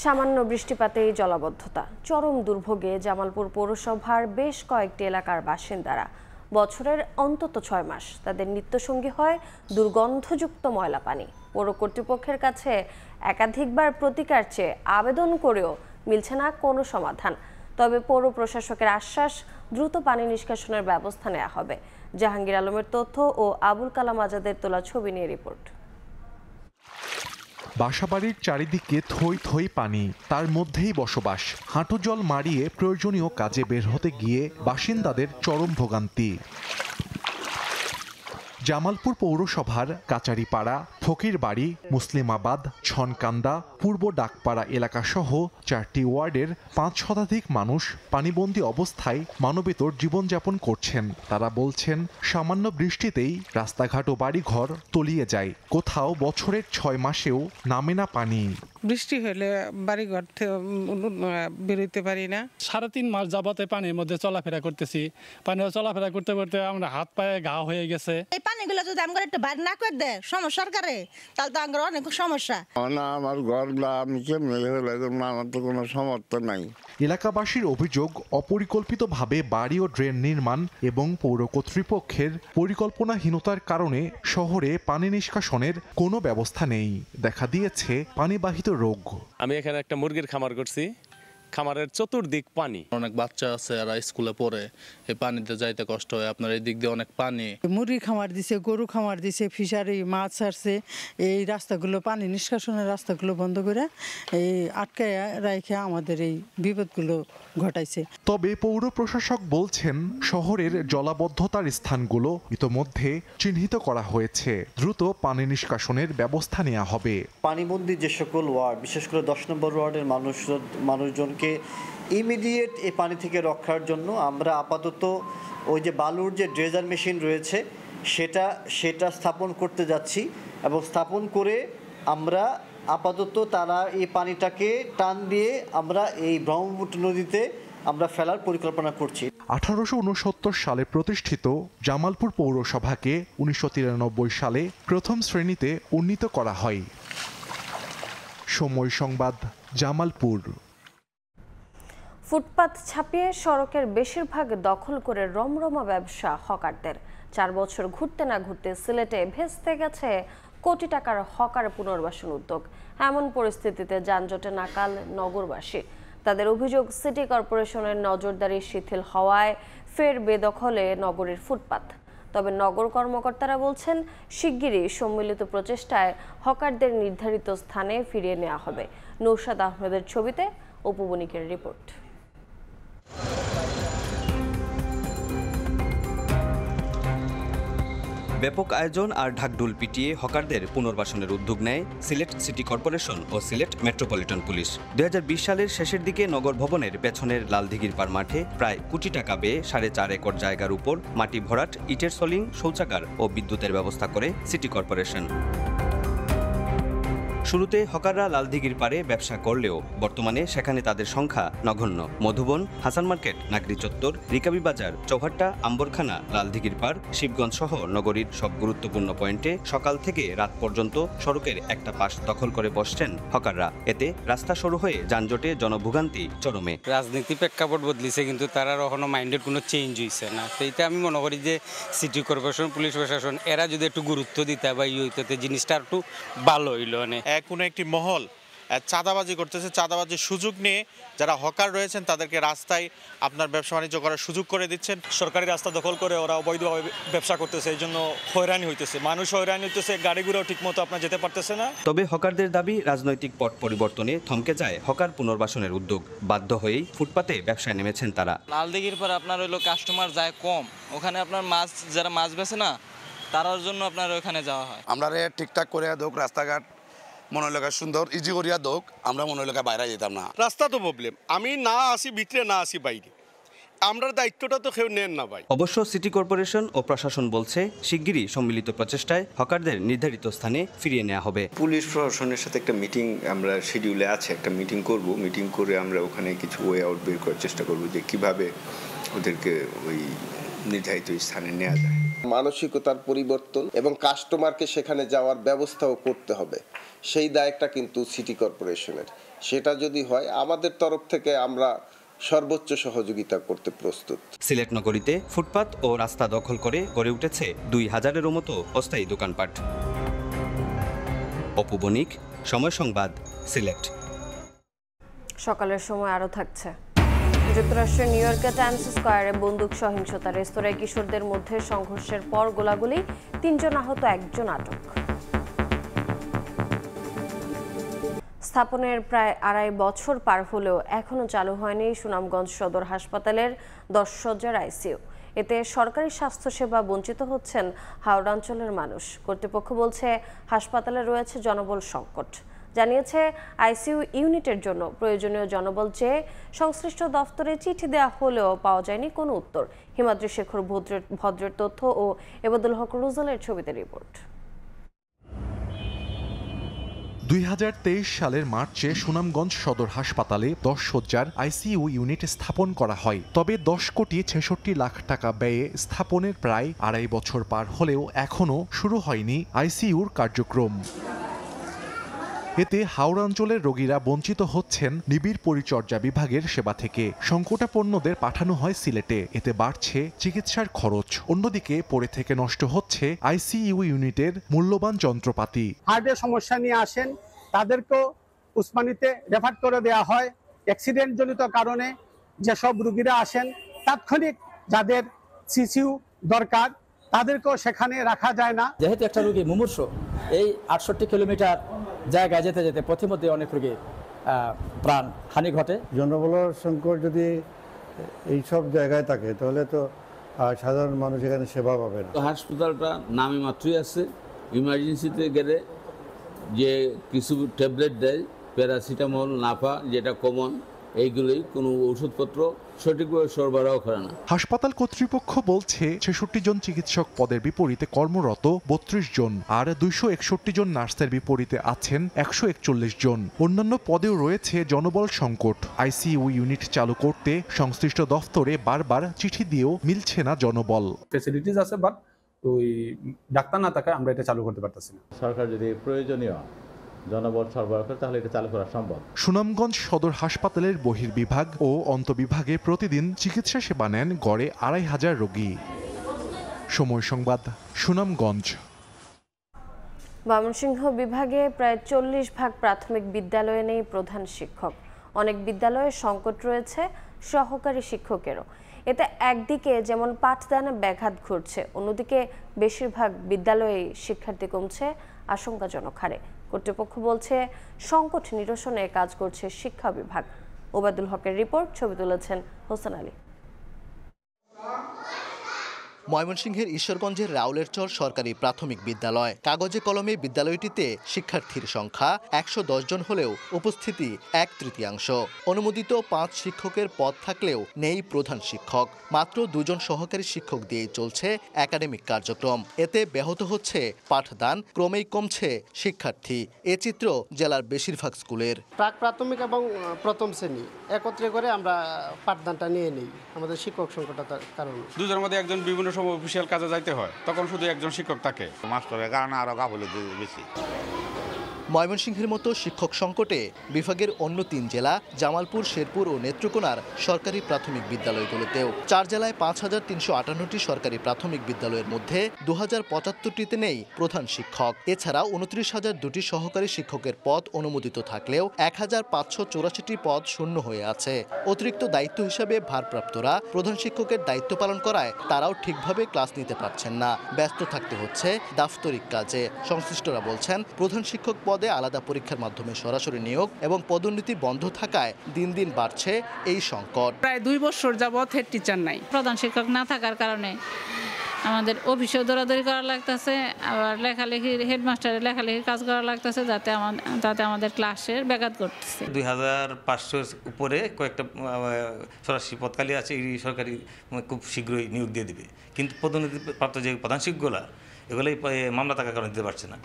সামান্য বৃষ্টিপাতেই জলাবদ্ধতা, চরম দুর্ভোগে জামালপুর পৌরসভার বেশ কয়েকটি এলাকার বাসিন্দারা। বছরের অন্তত 6 মাস তাদের নিত্যসঙ্গী হয় দুর্গন্ধযুক্ত ময়লা পানি। পৌর কর্তৃপক্ষের কাছে একাধিকবার প্রতিকার চেয়ে আবেদন করেও মিলছে না কোনো সমাধান। তবে পৌর প্রশাসকের আশ্বাস, দ্রুত পানি নিষ্কাশনের ব্যবস্থা নেওয়া হবে। জাহাঙ্গীর আলমের তথ্য ও আবুল কালাম আজাদের তোলা ছবি নিয়ে রিপোর্ট। বাসাবাড়ির চারিদিকে থই থই পানি, তার মধ্যেই বসবাস। হাঁটু জল মারিয়ে প্রয়োজনীয় কাজে বের হতে গিয়ে বাসিন্দাদের চরম ভোগান্তি। জামালপুর পৌরসভার কাচারিপাড়া, ফকিরবাড়ি, মুসলিমাবাদ, ছনকান্দা, পূর্ব ডাকপাড়া এলাকাসহ 4টি ওয়ার্ডের 5 শতাধিক মানুষ পানিবন্দী অবস্থায় মানবেতর জীবনযাপন করছেন। তারা বলছেন, সামান্য বৃষ্টিতেই রাস্তাঘাট ও বাড়িঘর তলিয়ে যায়, কোথাও বছরের 6 মাসেও নামে না পানি। বৃষ্টি হলে বাড়িঘর থেকে বেরোতে পারি না। 3.5 মাস যাবতে পানির মধ্যে চলাফেরা করতেছি। পানিও চলাফেরা করতে করতে আমরা হাত পায়ে ঘা হয়ে গেছে। এই পানিগুলো যদি আমরা একটু বাইরে না করে দেয় সরকারে, তাহলে তো আমার অনেক সমস্যা। না, আমার ঘরগুলো আমি কেমন আমার তো কোনো সমর্থন নাই। এলাকাবাসীর অভিযোগ, অপরিকল্পিতভাবে বাড়ি ও ড্রেন নির্মাণ এবং পৌর কর্তৃপক্ষের পরিকল্পনাহীনতার কারণে শহরে পানি নিষ্কাশনের কোনো ব্যবস্থা নেই। দেখা দিয়েছে পানিবাহিত রোগ। আমি এখানে একটা মুরগির খামার করছি, খামারের চতুর্দিক পানি। অনেক বাচ্চা আছে আর স্কুলে পড়ে, এই পানিতে যাইতে কষ্ট হয়। আপনার এই দিক দিয়ে অনেক পানি। মুরগি খামার দিছে, গরু খামার দিছে, ফিশারি মাছ ছাড়ছে। এই রাস্তাগুলো, পানি নিষ্কাশনের রাস্তাগুলো বন্ধ করে এই আটকায় রাখে আমাদের এই বিপদগুলো ঘটাইছে। তবে পৌর প্রশাসক বলছেন, শহরের জলাবদ্ধতার স্থানগুলো ইতোমধ্যে চিহ্নিত করা হয়েছে, দ্রুত পানি নিষ্কাশনের ব্যবস্থা নেওয়া হবে। পানিবন্দী যে সকল ওয়ার্ড, বিশেষ করে 10 নম্বর ওয়ার্ডের মানুষজনকে ইমিডিয়েট এই পানি থেকে রক্ষার জন্য আমরা আপাতত ওই যে বালুর যে ড্রেজার মেশিন রয়েছে সেটা স্থাপন করতে যাচ্ছি, এবং স্থাপন করে আমরা আপাতত তারা এই পানিটাকে টান দিয়ে আমরা এই ব্রহ্মপুত্র নদীতে আমরা ফেলার পরিকল্পনা করছি। 1869 সালে প্রতিষ্ঠিত জামালপুর পৌরসভাকে 1993 সালে প্রথম শ্রেণীতে উন্নীত করা হয়। সময় সংবাদ, জামালপুর। ফুটপাত ছাপিয়ে সড়কের বেশিরভাগ দখল করে রমরমা ব্যবসা হকারদের। 4 বছর ঘুরতে না ঘুরতে সিলেটে ভেস্তে গেছে কোটি টাকার হকার পুনর্বাসন উদ্যোগ। এমন পরিস্থিতিতে যানজটে নাকাল নগরবাসী। তাদের অভিযোগ, সিটি কর্পোরেশনের নজরদারি শিথিল হওয়ায় ফের বেদখলে নগরীর ফুটপাত। তবে নগর কর্মকর্তারা বলছেন, শিগগিরই সম্মিলিত প্রচেষ্টায় হকারদের নির্ধারিত স্থানে ফিরিয়ে নেওয়া হবে। নৌশাদ আহমেদের ছবিতে উপবণিকের রিপোর্ট। ব্যাপক আয়োজন আর ঢাকঢোল পিটিয়ে হকারদের পুনর্বাসনের উদ্যোগ নেয় সিলেট সিটি কর্পোরেশন ও সিলেট মেট্রোপলিটন পুলিশ। 2020 সালের শেষের দিকে নগর ভবনের পেছনের লালদিঘির পার মাঠে প্রায় কোটি টাকা ব্যয়ে 4.5 একর জায়গার উপর মাটি ভরাট, ইটের সলিং, শৌচাগার ও বিদ্যুতের ব্যবস্থা করে সিটি কর্পোরেশন। শুরুতে হকাররা লালদিঘির পারে ব্যবসা করলেও বর্তমানে সেখানে তাদের সংখ্যা নগণ্য। মধুবন, হাসান মার্কেট, নাগরি চত্বর, রিকাবি বাজার, চৌহাট্টা, আম্বরখানা, লালদিঘির পার, শিবগঞ্জ সহ নগরীর সব গুরুত্বপূর্ণ পয়েন্টে সকাল থেকে রাত পর্যন্ত সড়কের একটা পাশ দখল করে বসছেন হকাররা। এতে রাস্তা সরু হয়ে যানজটে জনভোগান্তি চরমে। রাজনীতি প্রেক্ষাপট বদলিছে, কিন্তু তারা এখনো মাইন্ডের কোনো চেঞ্জ হয়েছে না। সেইটা আমি মনে করি যে সিটি কর্পোরেশন, পুলিশ প্রশাসন এরা যদি একটু গুরুত্ব দিতে বা হইতে জিনিসটা একটু ভালো হইলো। কোনো একটি মহল চাঁদাবাজি করতেছে, চাঁদাবাজির সুযোগ নিয়ে যারা হকার রয়েছেন তাদেরকে রাস্তায় আপনার ব্যবসা বাণিজ্য করার সুযোগ করে দিচ্ছেন। সরকারি রাস্তা দখল করে ওরা অবৈধভাবে ব্যবসা করতেছে, এই জন্য হয়রানি হইতেছে, মানুষ হয়রানি হইতেছে, গাড়িগুলো ঠিকমতো আপনার যেতে পারতেছে না। তবে হকারদের দাবি, রাজনৈতিক পট পরিবর্তনে থমকে যায় হকার পুনর্বাসনের উদ্যোগ। বাধ্য হয়েই ফুটপাতে ব্যবসায় নেমেছেন তারা। লালদিঘির পর আপনার হইলো কাস্টমার যায় কম, ওখানে আপনার মাছ যারা মাছ বেছে না তার জন্য আপনার ওখানে যাওয়া হয়। আমরা ঠিকঠাক করে দোক রাস্তাঘাট মনে এলাকা সুন্দর ইজি করিয়া দোক, আমরা মনে এলাকা বাইরে যেতাম না। রাস্তা তো প্রবলেম, আমি না আসি ভিতরে না আসি বাইরে, আমরা দায়িত্বটা তো কেউ নেন না ভাই। অবশ্য সিটি কর্পোরেশন ও প্রশাসন বলছে, শিগগিরই সম্মিলিত প্রচেষ্টায় হকারদের নির্ধারিত স্থানে ফিরিয়ে নেওয়া হবে। পুলিশ প্রশাসনের সাথে একটা মিটিং আমরা শিডিউলে আছে, একটা মিটিং করব। মিটিং করে আমরা ওখানে কিছু ওয়ে আউট বের করার চেষ্টা করব যে কিভাবে ওদেরকে ওই নির্ধারিত স্থানে নেওয়া যায়। মানসিকতার পরিবর্তন এবং কাস্টমারকে সেখানে যাওয়ার ব্যবস্থাও করতে হবে, সেই দায়িত্বটা কিন্তু সিটি কর্পোরেশনের। সেটা যদি হয়, আমাদের তরফ থেকে আমরা সর্বোচ্চ সহযোগিতা করতে প্রস্তুত। সিলেট নগরীতে ফুটপাত ও রাস্তা দখল করে গড়ে উঠেছে 2000-এরও মতো অস্থায়ী দোকানপাট। অপুবণিক, সময় সংবাদ, সিলেট। সকালের সময় আরও থাকছে। যুক্তরাষ্ট্রের নিউ ইয়র্কের টাইমস স্কয়ারে বন্দুক সহিংসতা, রেস্তোরাঁয় কিশোরদের মধ্যে সংঘর্ষের পর গোলাগুলি, 3 জন আহত, 1 জন আটক। স্থাপনের প্রায় 2.5 বছর পার হলেও এখনও চালু হয়নি সুনামগঞ্জ সদর হাসপাতালের 10 শয্যার আইসিইউ। এতে সরকারি স্বাস্থ্যসেবা বঞ্চিত হচ্ছেন হাওড়া অঞ্চলের মানুষ। কর্তৃপক্ষ বলছে হাসপাতালে রয়েছে জনবল সংকট। জানিয়েছে আইসিইউ ইউনিটের জন্য প্রয়োজনীয় জনবল চেয়ে সংশ্লিষ্ট দফতরে চিঠি দেওয়া হলেও পাওয়া যায়নি কোনো উত্তর। হিমাদ্রি শেখর ভদ্রের তথ্য ও এবাদুল হক রুজলের ছবিতে রিপোর্ট। 2023 সালের মার্চে সুনামগঞ্জ সদর হাসপাতালে 10 শয্যার আইসিইউ ইউনিট স্থাপন করা হয়। তবে 10 কোটি 66 লাখ টাকা ব্যয়ে স্থাপনের প্রায় 2.5 বছর পার হলেও এখনও শুরু হয়নি আইসিইউর কার্যক্রম। এতে হাওড়া অঞ্চলের রোগীরা বঞ্চিত হচ্ছেন নিবিড় পরিচর্যা বিভাগের সেবা থেকে। সংকটাপন্নদের পাঠানো হয় সিলেটে। এতে বাড়ছে চিকিৎসার খরচ। অন্যদিকে পড়ে থেকে নষ্ট হচ্ছে আইসিইউ ইউনিটের মূল্যবান যন্ত্রপাতি। হার্টের সমস্যা নিয়ে আসেন, তাদেরকেও উসমানীতে রেফার করে দেওয়া হয়। অ্যাক্সিডেন্ট জনিত কারণে যেসব রোগীরা আসেন, তাৎক্ষণিক যাদের সিসিইউ দরকার তাদেরকেও সেখানে রাখা যায় না। যেহেতু একটা রোগী মুমূর্ষু, এই 68 কিলোমিটার জায়গায় যেতে যেতে পথিমধ্যে অনেক রোগী প্রাণ হানি ঘটে। জনবলের সংকট যদি এইসব জায়গায় থাকে তাহলে তো সাধারণ মানুষ এখানে সেবা পাবে না। হাসপাতালটা নামে মাত্রই আছে। ইমার্জেন্সিতে গেলে যে কিছু ট্যাবলেট দেয়, প্যারাসিটামল, নাফা, যেটা কমন, এইগুলোই কোনো ওষুধপত্র সঠিকভাবে সরবরাহ করে না। হাসপাতাল কর্তৃপক্ষ বলছে 66 জন চিকিৎসক পদের বিপরীতে কর্মরত 32 জন, আর 261 জন নার্সের বিপরীতে আছেন 141 জন। অন্যান্য পদেও রয়েছে জনবল সংকট। আইসিইউ ইউনিট চালু করতে সংশ্লিষ্ট দফতরে বারবার চিঠি দিয়েও মিলছে না জনবল। ফ্যাসিলিটিস আছে, বাট ওই ডাক্তার না থাকায় আমরা এটা চালু করতে পারতেছি না। সরকার যদি প্রয়োজনীয় জনবল সরবরাহ করে তাহলে এটা চালু করা সম্ভব। সুনামগঞ্জ সদর হাসপাতালের বহির্বিভাগ ও অন্তবিভাগে প্রতিদিন চিকিৎসা সেবা নেন গড়ে 2500 রোগী। সময় সংবাদ, সুনামগঞ্জ। ময়মনসিংহ বিভাগে প্রায় 40 ভাগ প্রাথমিক বিদ্যালয়ে নেই প্রধান শিক্ষক। অনেক বিদ্যালয়ে সংকট রয়েছে সহকারী শিক্ষকেরও। এতে একদিকে যেমন পাঠদানে ব্যাঘাত ঘটছে, অন্যদিকে বেশিরভাগ বিদ্যালয়ে শিক্ষার্থী কমছে আশঙ্কাজনক হারে। কর্তৃপক্ষ বলছে সংকট নিরসনে কাজ করছে শিক্ষা বিভাগ। ওবায়দুল হকের রিপোর্ট, ছবি তুলেছেন হোসেন আলী। ময়মনসিংহের ঈশ্বরগঞ্জের রাউলেরচর সরকারি প্রাথমিক বিদ্যালয়। কাগজে কলমে বিদ্যালয়টিতে শিক্ষার্থীর সংখ্যা 110 জন হলেও উপস্থিতি 1/3। অনুমোদিত 5 শিক্ষকের পদ থাকলেও নেই প্রধান শিক্ষক। মাত্র 2 জন সহকারী শিক্ষক দিয়েই চলছে একাডেমিক কার্যক্রম। এতে ব্যাহত হচ্ছে পাঠদান, ক্রমেই কমছে শিক্ষার্থী। এ চিত্র জেলার বেশিরভাগ স্কুলের। প্রাক প্রাথমিক এবং প্রথম শ্রেণী একত্রে করে আমরা পাঠদানটা নিয়ে নিই আমাদের শিক্ষক সংকটের কারণে। দুজনের মধ্যে একজন বিভিন্ন সময় অফিসিয়াল কাজে যাইতে হয়, তখন শুধু একজন শিক্ষক থাকে। মাস্টারের কারণে আরো গাফিলতি বেশি। ময়মনসিংহের মতো শিক্ষক সংকটে বিভাগের অন্য 3 জেলা জামালপুর, শেরপুর ও নেত্রকোনার সরকারি প্রাথমিক বিদ্যালয়গুলোতেও। 4 জেলায় 5358টি সরকারি প্রাথমিক বিদ্যালয়ের মধ্যে 2075টিতে নেই প্রধান শিক্ষক। এছাড়া 29002টি সহকারী শিক্ষকের পদ অনুমোদিত থাকলেও 1584টি পদ শূন্য হয়ে আছে। অতিরিক্ত দায়িত্ব হিসাবে ভারপ্রাপ্তরা প্রধান শিক্ষকের দায়িত্ব পালন করায় তারাও ঠিকভাবে ক্লাস নিতে পারছেন না। ব্যস্ত থাকতে হচ্ছে দাপ্তরিক কাজে। সংশ্লিষ্টরা বলছেন প্রধান শিক্ষক পদে আলাদা পরীক্ষার মাধ্যমে সরাসরি নিয়োগ এবং পদোন্নতি বন্ধ থাকায় দিন দিন বাড়ছে এই সংকট। প্রায় 2 বছর যাবৎ হেড টিচার নাই। প্রধান শিক্ষক না থাকার কারণে আমাদের অফিসেও দৌড়াদৌড়ি করা লাগতেছে, আবার লেখালেখির হেডমাস্টারের লেখালেখির কাজ করা লাগতেছে, যাতে আমাদের ক্লাসের ব্যাঘাত ঘটতেছে। 2500 উপরে কয়েকটা সরাসরি পদ খালি আছে। এই সরকারি খুব শীঘ্রই নিয়োগ দিয়ে দিবে, কিন্তু পদোন্নতি প্রাপ্ত যে প্রধান শিক্ষকগুলো এগুলোই মামলা থাকার কারণে দিতে পারছে না।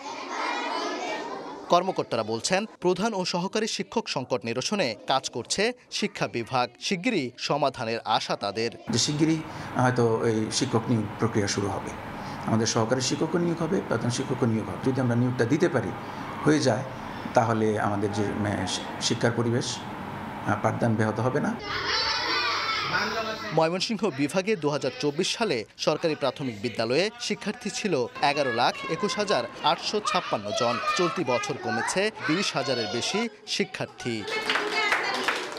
কর্মকর্তারা বলছেন প্রধান ও সহকারী শিক্ষক সংকট নিরসনে কাজ করছে শিক্ষা বিভাগ। শিগগিরই সমাধানের আশা তাদের। শিগগিরই হয়তো এই শিক্ষক নিয়োগ প্রক্রিয়া শুরু হবে। আমাদের সহকারী শিক্ষকও নিয়োগ হবে, প্রধান শিক্ষকও নিয়োগ হবে। যদি আমরা নিয়োগটা দিতে পারি, হয়ে যায়, তাহলে আমাদের যে শিক্ষার পরিবেশ, পাঠদান ব্যাহত হবে না। ময়মনসিংহ বিভাগে 2024 সালে সরকারি প্রাথমিক বিদ্যালয়ে শিক্ষার্থী ছিল 11,21,856 জন। চলতি বছর কমেছে 20,000-এর বেশি শিক্ষার্থী।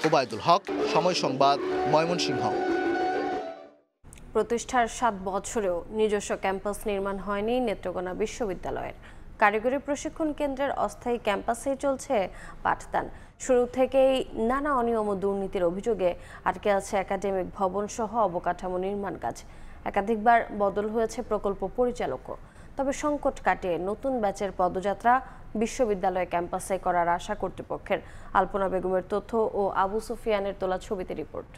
ওবায়দুল হক, সময় সংবাদ, ময়মনসিংহ। প্রতিষ্ঠার 7 বছরেও নিজস্ব ক্যাম্পাস নির্মাণ হয়নি নেত্রকোনা বিশ্ববিদ্যালয়ের। কারিগরি প্রশিক্ষণ কেন্দ্রের অস্থায়ী ক্যাম্পাসেই চলছে পাঠদান। শুরু থেকেই নানা অনিয়ম ও দুর্নীতির অভিযোগে আটকে আছে একাডেমিক ভবন সহ অবকাঠামো নির্মাণ কাজ। একাধিকবার বদল হয়েছে প্রকল্প পরিচালকও। তবে সংকট কাটিয়ে নতুন ব্যাচের পদযাত্রা বিশ্ববিদ্যালয় ক্যাম্পাসে করার আশা কর্তৃপক্ষের। আলপনা বেগমের তথ্য ও আবু সুফিয়ানের তোলা ছবিতে রিপোর্ট।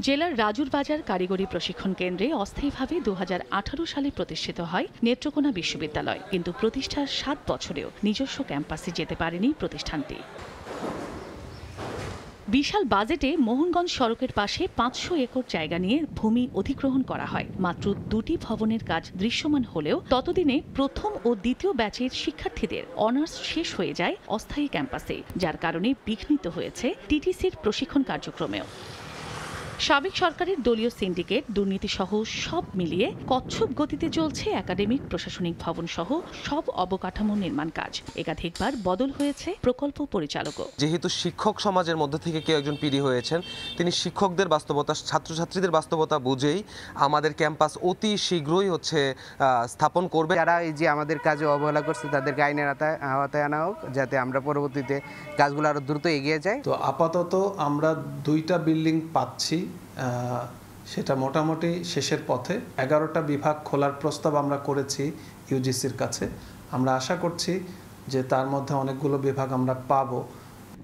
জেলার রাজুর বাজার কারিগরি প্রশিক্ষণ কেন্দ্রে অস্থায়ীভাবে 2018 সালে প্রতিষ্ঠিত হয় নেত্রকোনা বিশ্ববিদ্যালয়, কিন্তু প্রতিষ্ঠার 7 বছরেও নিজস্ব ক্যাম্পাসে যেতে পারেনি প্রতিষ্ঠানটি। বিশাল বাজেটে মোহনগঞ্জ সড়কের পাশে 500 একর জায়গা নিয়ে ভূমি অধিগ্রহণ করা হয়। মাত্র 2টি ভবনের কাজ দৃশ্যমান হলেও ততদিনে প্রথম ও দ্বিতীয় ব্যাচের শিক্ষার্থীদের অনার্স শেষ হয়ে যায় অস্থায়ী ক্যাম্পাসে, যার কারণে বিঘ্নিত হয়েছে টিটিসির প্রশিক্ষণ কার্যক্রমেও। সাবেক সরকারের দলীয় সিন্ডিকেট, দুর্নীতি সহ সব মিলিয়ে কচ্ছপ গতিতে চলছে একাডেমিক প্রশাসনিক ভবন সহ সব অবকাঠামো নির্মাণ কাজ। একাধিকবার বদল হয়েছে প্রকল্প পরিচালকও। যেহেতু শিক্ষক সমাজের মধ্যে থেকে কেউ একজন পিডি হয়েছেন, তিনি শিক্ষকদের বাস্তবতা, ছাত্রছাত্রীদের বাস্তবতা বুঝেই আমাদের ক্যাম্পাস অতি শীঘ্রই স্থাপন করবে। যারা এই যে আমাদের কাজে অবহেলা করছে তাদেরকে আইনের আওতায় আনা হোক, যাতে আমরা পরবর্তীতে কাজগুলো আরো দ্রুত এগিয়ে যাই। তো আপাতত আমরা 2টা বিল্ডিং পাচ্ছি, সেটা মোটামুটি শেষের পথে। 11টা বিভাগ খোলার প্রস্তাব আমরা করেছি ইউজিসির কাছে। আমরা আশা করছি যে তার মধ্যে অনেকগুলো বিভাগ আমরা পাবো।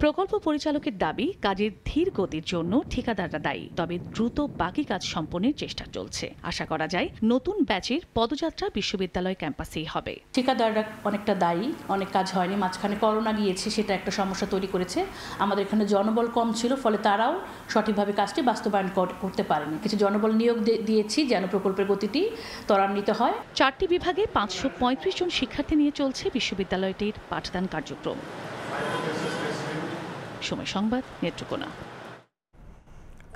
প্রকল্প পরিচালকের দাবি, কাজের ধীর গতির জন্য ঠিকাদাররা দায়ী, তবে দ্রুত বাকি কাজ সম্পন্নের চেষ্টা চলছে। আশা করা যায় নতুন ব্যাচের পদযাত্রা বিশ্ববিদ্যালয় ক্যাম্পাসেই হবে। ঠিকাদাররা অনেকটা দায়ী, অনেক কাজ হয়নি, মাঝখানে করোনা গিয়েছে, সেটা একটা সমস্যা তৈরি করেছে। আমাদের এখানে জনবল কম ছিল, ফলে তারাও সঠিকভাবে কাজটি বাস্তবায়ন করতে পারেনি। কিছু জনবল নিয়োগ দিয়েছি যেন প্রকল্পের গতিটি ত্বরান্বিত হয়। 4টি বিভাগে 535 জন শিক্ষার্থী নিয়ে চলছে বিশ্ববিদ্যালয়টির পাঠদান কার্যক্রম। সময় সংবাদ, নেত্রকোনা।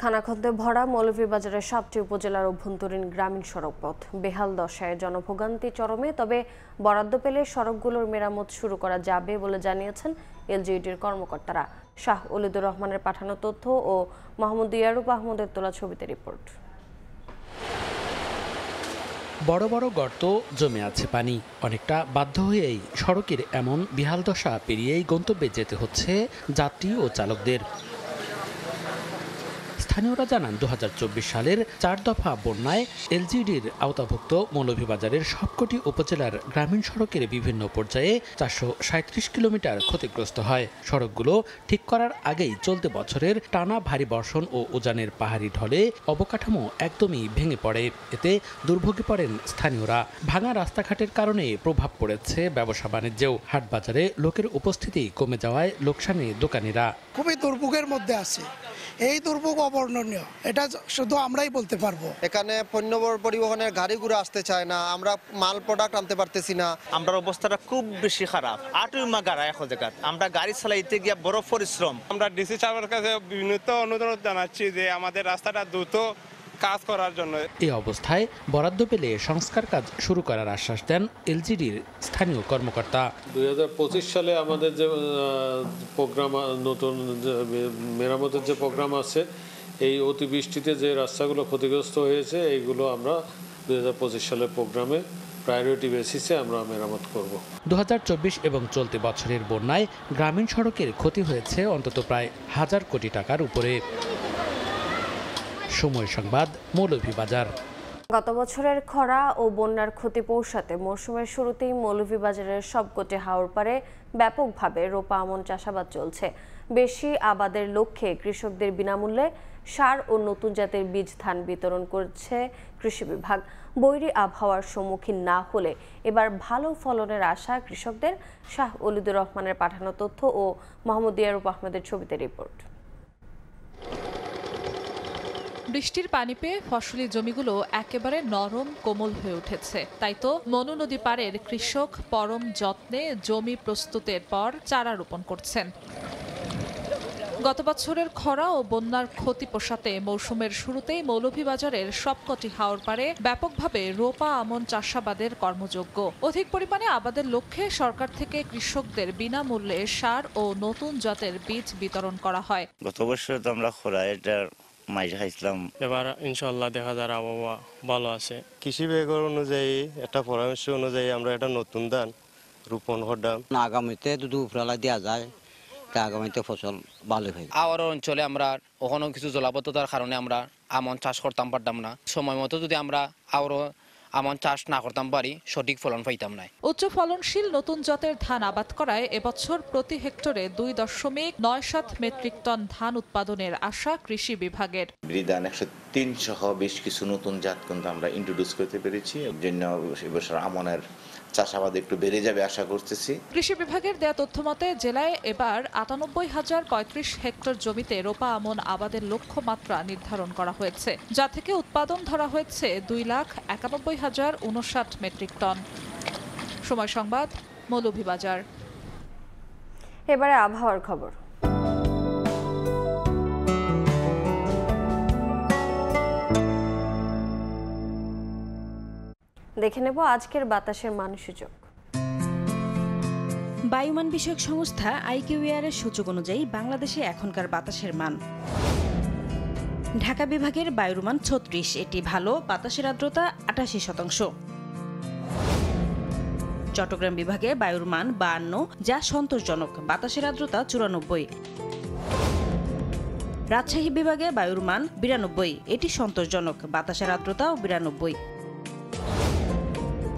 খানাখন্দে ভরা মৌলভীবাজারের 7টি উপজেলার অভ্যন্তরীণ গ্রামীণ সড়কপথ বেহাল দশায়, জনভোগান্তি চরমে। তবে বরাদ্দ পেলে সড়কগুলোর মেরামত শুরু করা যাবে বলে জানিয়েছেন এলজিইডির কর্মকর্তারা। শাহ ওলিদুর রহমানের পাঠানো তথ্য ও মোহাম্মদ ইয়ারুব আহমদের তোলা ছবিতে রিপোর্ট। বড় বড় গর্ত, জমে আছে পানি। অনেকটা বাধ্য হয়েই সড়কের এমন বিহাল দশা পেরিয়েই গন্তব্যে যেতে হচ্ছে যাত্রী ও চালকদের। স্থানীয়রা জানান 2024 সালের 4 দফা বন্যায় এলজিডির আওতাভুক্ত মৌলভীবাজারের সবকটি উপজেলার গ্রামীণ সড়কের বিভিন্ন পর্যায়ে 437 কিলোমিটার ক্ষতিগ্রস্ত হয়। সড়কগুলো ঠিক করার আগেই চলতি বছরের টানা ভারী বর্ষণ ও উজানের পাহাড়ি ঢলে অবকাঠামো একদমই ভেঙে পড়ে। এতে দুর্ভোগে পড়েন স্থানীয়রা। ভাঙা রাস্তাঘাটের কারণে প্রভাব পড়েছে ব্যবসা বাণিজ্যেও। হাটবাজারে লোকের উপস্থিতি কমে যাওয়ায় লোকসানে দোকানিরা। খুবই দুর্ভোগের মধ্যে আছে। এই দুর্ভোগ অবর্ণনীয়, এটা শুধু আমরাই বলতে পারবো। এখানে পণ্য পরিবহনের গাড়িগুলো আসতে চায় না, আমরা মাল প্রোডাক্ট আনতে পারতেছি না। আমরা অবস্থাটা খুব বেশি খারাপ। আটুমা গাড়া এখন জায়গা আমরা গাড়ি চালাইতে গিয়ে বড় পরিশ্রম। আমরা ডিসি সাহেবের কাছে বিনীত অনুরোধ জানাচ্ছি যে আমাদের রাস্তাটা দ্রুত কাজ করার জন্য। এই অবস্থায় বরাদ্দ পেলে সংস্কার কাজ শুরু করার আশ্বাস দেন এলজিডির স্থানীয় কর্মকর্তা। 2025 সালে আমাদের যে প্রোগ্রাম, নতুন মেরামতের যে প্রোগ্রাম আছে, এই অতিবৃষ্টিতে যে রাস্তাগুলো ক্ষতিগ্রস্ত হয়েছে এইগুলো আমরা 2025 সালের প্রোগ্রামে প্রায়োরিটি বেসিসে আমরা মেরামত করব। 2024 এবং চলতি বছরের বন্যায় গ্রামীণ সড়কের ক্ষতি হয়েছে অন্তত প্রায় 1000 কোটি টাকার উপরে। সময় সংবাদ, মৌলভীবাজার। গত বছরের খরা ও বন্যার ক্ষতি পৌঁছাতে মৌসুমের শুরুতেই মৌলভীবাজারের সবকটি হাওর পাড়ে ব্যাপকভাবে রোপা আমন চাষাবাদ চলছে। বেশি আবাদের লক্ষ্যে কৃষকদের বিনামূল্যে সার ও নতুন জাতের বীজ ধান বিতরণ করছে কৃষি বিভাগ। বৈরী আবহাওয়ার সম্মুখীন না হলে এবার ভালো ফলনের আশা কৃষকদের। শাহ ওলিদুর রহমানের পাঠানো তথ্য ও মোহাম্মদ ইয়ারুব আহমদের ছবিতে রিপোর্ট। বৃষ্টির পানি পেয়ে ফসলি জমিগুলো একেবারে নরম কোমল হয়ে উঠেছে। তাই তো মনু নদী পাড়ের কৃষক পরম যত্নে জমি প্রস্তুতের পর চারা রোপণ করছেন। গত বছরের খরা ও বন্যার ক্ষতি পোষাতে মৌসুমের শুরুতেই মৌলভীবাজারের সবকটি হাওর পাড়ে ব্যাপকভাবে রোপা আমন চাষাবাদের কর্মযোগ্য। অধিক পরিমাণে আবাদের লক্ষ্যে সরকার থেকে কৃষকদের বিনামূল্যে সার ও নতুন জাতের বীজ বিতরণ করা হয়। গত বছর তো আমরা খরা এটা মাইজা খাইছিলাম, এবার ইনশাআল্লাহ দেখা যায় আবহাওয়া ভালো আছে। কৃষি বিভাগ অনুযায়ী একটা পরামর্শ অনুযায়ী আমরা একটা নতুন ধান রোপণ করলাম। আগামীতে যদি উপরালা দেওয়া যায় তা আগামীতে ফসল ভালো হয়। আওয়ার অঞ্চলে আমরা ওখানেও কিছু জলাবদ্ধতার কারণে আমরা আমন চাষ করতাম পারতাম না। সময় মতো যদি আমরা আরও আমন চাষ না করতাম পারি সঠিক ফলন পাইতাম না। উচ্চ ফলনশীল নতুন জাতের ধান আবাদ করায় এবছর প্রতি হেক্টরে 2.97 মেট্রিক টন ধান উৎপাদনের আশা কৃষি বিভাগের। বিধান 103 সহ বেশ কিছু নতুন জাত কিন্তু আমরা ইন্ট্রোডিউস করতে পেরেছি, এর জন্য এবছর আমনের চাষাবাদ একটু বেড়ে যাবে আশা করতেছি। কৃষি বিভাগের দেয়া তথ্য মতে জেলায় এবার 98,035 হেক্টর জমিতে রোপা আমন আবাদের লক্ষ্যমাত্রা নির্ধারণ করা হয়েছে, যা থেকে উৎপাদন ধরা হয়েছে 2,91,059 মেট্রিক টন। সময় সংবাদ, মৌলভীবাজার। এবারে আবহাওয়ার খবর। দেখে নেব আজকের বাতাসের মানসূচক। বায়ুমান বিষয়ক সংস্থা আইকিউএর সূচক অনুযায়ী বাংলাদেশে এখনকার বাতাসের মান: ঢাকা বিভাগের বায়ুর মান 36, এটি ভালো, বাতাসের আর্দ্রতা 88%। চট্টগ্রাম বিভাগে বায়ুর মান 52, যা সন্তোষজনক, বাতাসের আর্দ্রতা 94। রাজশাহী বিভাগে বায়ুর মান 92, এটি সন্তোষজনক, বাতাসের আর্দ্রতা 92।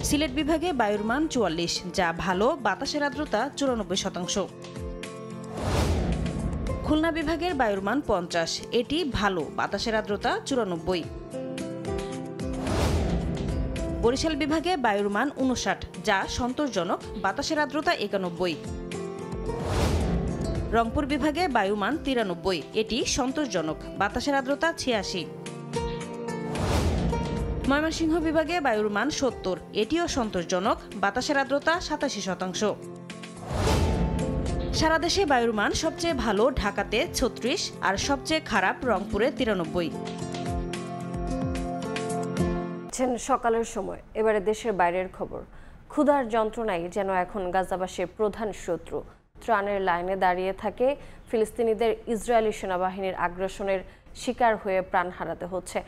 সিলেট বিভাগে বায়ুর মান 44, যা ভালো, বাতাসের আর্দ্রতা 94%। খুলনা বিভাগের বায়ুর মান 50, এটি ভালো, বাতাসের আর্দ্রতা 94। বরিশাল বিভাগে বায়ুর মান 59, যা সন্তোষজনক, বাতাসের আর্দ্রতা 91। রংপুর বিভাগে বায়ু মান 93, এটি সন্তোষজনক, বাতাসের আর্দ্রতা 86। ময়মনসিংহ বিভাগে বায়ুর মান 70, এটিও সন্তোষজনক, বাতাসের আর্দ্রতা 87%। সারা দেশে বায়ুর মান সবচেয়ে ভালো ঢাকাতে 36 আর সবচেয়ে খারাপ রংপুরে 93। সকালের সময় এবারে দেশের বাইরের খবর। ক্ষুধার যন্ত্রণাই যেন এখন গাজাবাসীর প্রধান শত্রু। ত্রাণের লাইনে দাঁড়িয়ে থাকে ফিলিস্তিনিদের ইসরায়েলি সেনাবাহিনীর আগ্রাসনের শিকার হয়ে প্রাণ হারাতে হচ্ছে,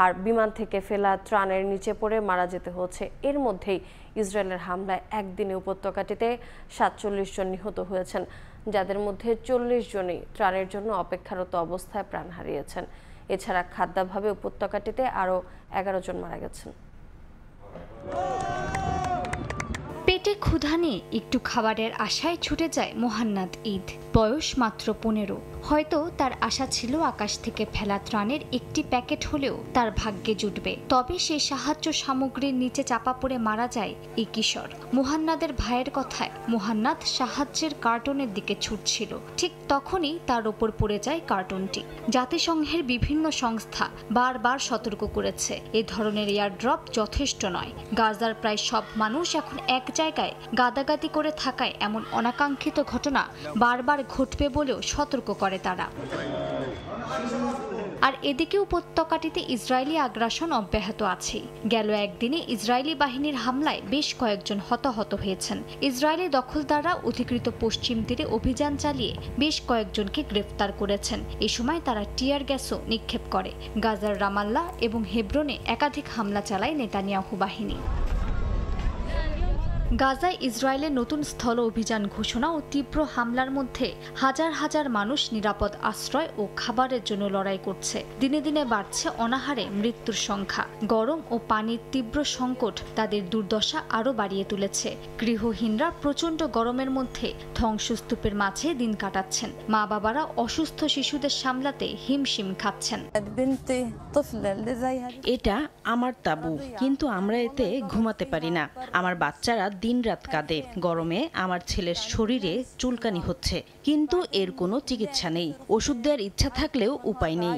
আর বিমান থেকে ফেলা ত্রাণের নিচে পড়ে মারা যেতে হচ্ছে। এর মধ্যেই ইসরায়েলের হামলায় একদিনে উপত্যকাটিতে 47 জন নিহত হয়েছেন, যাদের মধ্যে 40 জনই ত্রাণের জন্য অপেক্ষারত অবস্থায় প্রাণ হারিয়েছেন। এছাড়া খাদ্যাভাবে উপত্যকাটিতে আরও 11 জন মারা গেছেন। পেটে ক্ষুধা নিয়ে একটু খাবারের আশায় ছুটে যায় মোহান্নাদ ঈদ। বয়স মাত্র 15। হয়তো তার আশা ছিল আকাশ থেকে ফেলা ত্রাণের একটি প্যাকেট হলেও তার ভাগ্যে জুটবে। তবে সে সাহায্য সামগ্রীর নিচে চাপা পড়ে মারা যায় এই কিশোর। মোহান্নাদের ভাইয়ের কথায় মোহান্নাদ সাহায্যের কার্টনের দিকে ছুটছিল, ঠিক তখনই তার ওপর পড়ে যায় কার্টনটি। জাতিসংঘের বিভিন্ন সংস্থা বারবার সতর্ক করেছে এ ধরনের এয়ারড্রপ যথেষ্ট নয়। গাজার প্রায় সব মানুষ এখন এক জায়গায় গাদাগাদি করে থাকায় এমন অনাকাঙ্ক্ষিত ঘটনা বারবার ঘটবে বলেও সতর্ক করে তারা। আর এদিকে উপত্যকাটিতে ইসরায়েলি আগ্রাসন অব্যাহত আছে। গেল একদিনে ইসরায়েলি বাহিনীর হামলায় বেশ কয়েকজন হতাহত হয়েছেন। ইসরায়েলি দখলদাররা অধিকৃত পশ্চিম তীরে অভিযান চালিয়ে বেশ কয়েকজনকে গ্রেফতার করেছেন। এ সময় তারা টিয়ার গ্যাসও নিক্ষেপ করে। গাজার রামাল্লাহ এবং হেব্রনে একাধিক হামলা চালায় নেতানিয়াহু বাহিনী। গাজায় ইসরায়েলের নতুন স্থল অভিযান ঘোষণা ও তীব্র হামলার মধ্যে হাজার হাজার মানুষ নিরাপদ আশ্রয় ও খাবারের জন্য লড়াই করছে। দিনে দিনে বাড়ছে অনাহারে মৃত্যুর সংখ্যা। গরম ও পানির তীব্র সংকট তাদের দুর্দশা আরও বাড়িয়ে তুলেছে। গৃহহীনরা প্রচণ্ড গরমের মধ্যে ধ্বংসস্তূপের মাঝে দিন কাটাচ্ছেন। মা বাবারা অসুস্থ শিশুদের সামলাতে হিমশিম খাচ্ছেন। এটা আমার তাঁবু, কিন্তু আমরা এতে ঘুমাতে পারি না। আমার বাচ্চারা দিনরাত কাঁদে। গরমে আমার ছেলের শরীরে চুলকানি হচ্ছে, কিন্তু এর কোনো চিকিৎসা নেই। ওষুধ দেওয়ার ইচ্ছা থাকলেও উপায় নেই।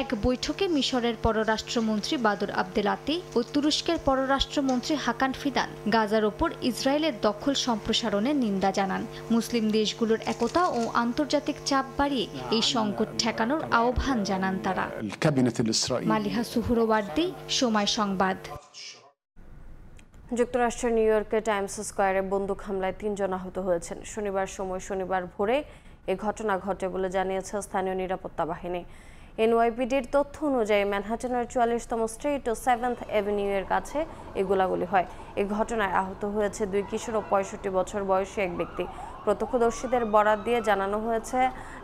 এক বৈঠকে মিশরের পররাষ্ট্রমন্ত্রী বাদর আবদেলাতি ও তুরস্কের পররাষ্ট্রমন্ত্রী হাকান ফিদান গাজার ওপর ইসরায়েলের দখল সম্প্রসারণের নিন্দা জানান। মুসলিম দেশগুলোর একতা ও আন্তর্জাতিক চাপ বাড়িয়ে এই সংকট ঠেকানোর আহ্বান জানান তারা। মালিহা সুহরওয়ার্দী, সময় সংবাদ। যুক্তরাষ্ট্রের নিউ ইয়র্কের টাইমস স্কয়ারে বন্দুক হামলায় 3 জন আহত হয়েছেন। শনিবার ভোরে এ ঘটনা ঘটে বলে জানিয়েছে স্থানীয় নিরাপত্তা বাহিনী। এনওয়াইপিডির তথ্য অনুযায়ী ম্যানহাটনের 44তম স্ট্রিট ও 7th অ্যাভিনিউ এর কাছে এই গোলাগুলি হয়। এই ঘটনায় আহত হয়েছে 2 কিশোর ও 65 বছর বয়সী এক ব্যক্তি। প্রত্যক্ষদর্শীদের বরাত দিয়ে জানানো হয়েছে,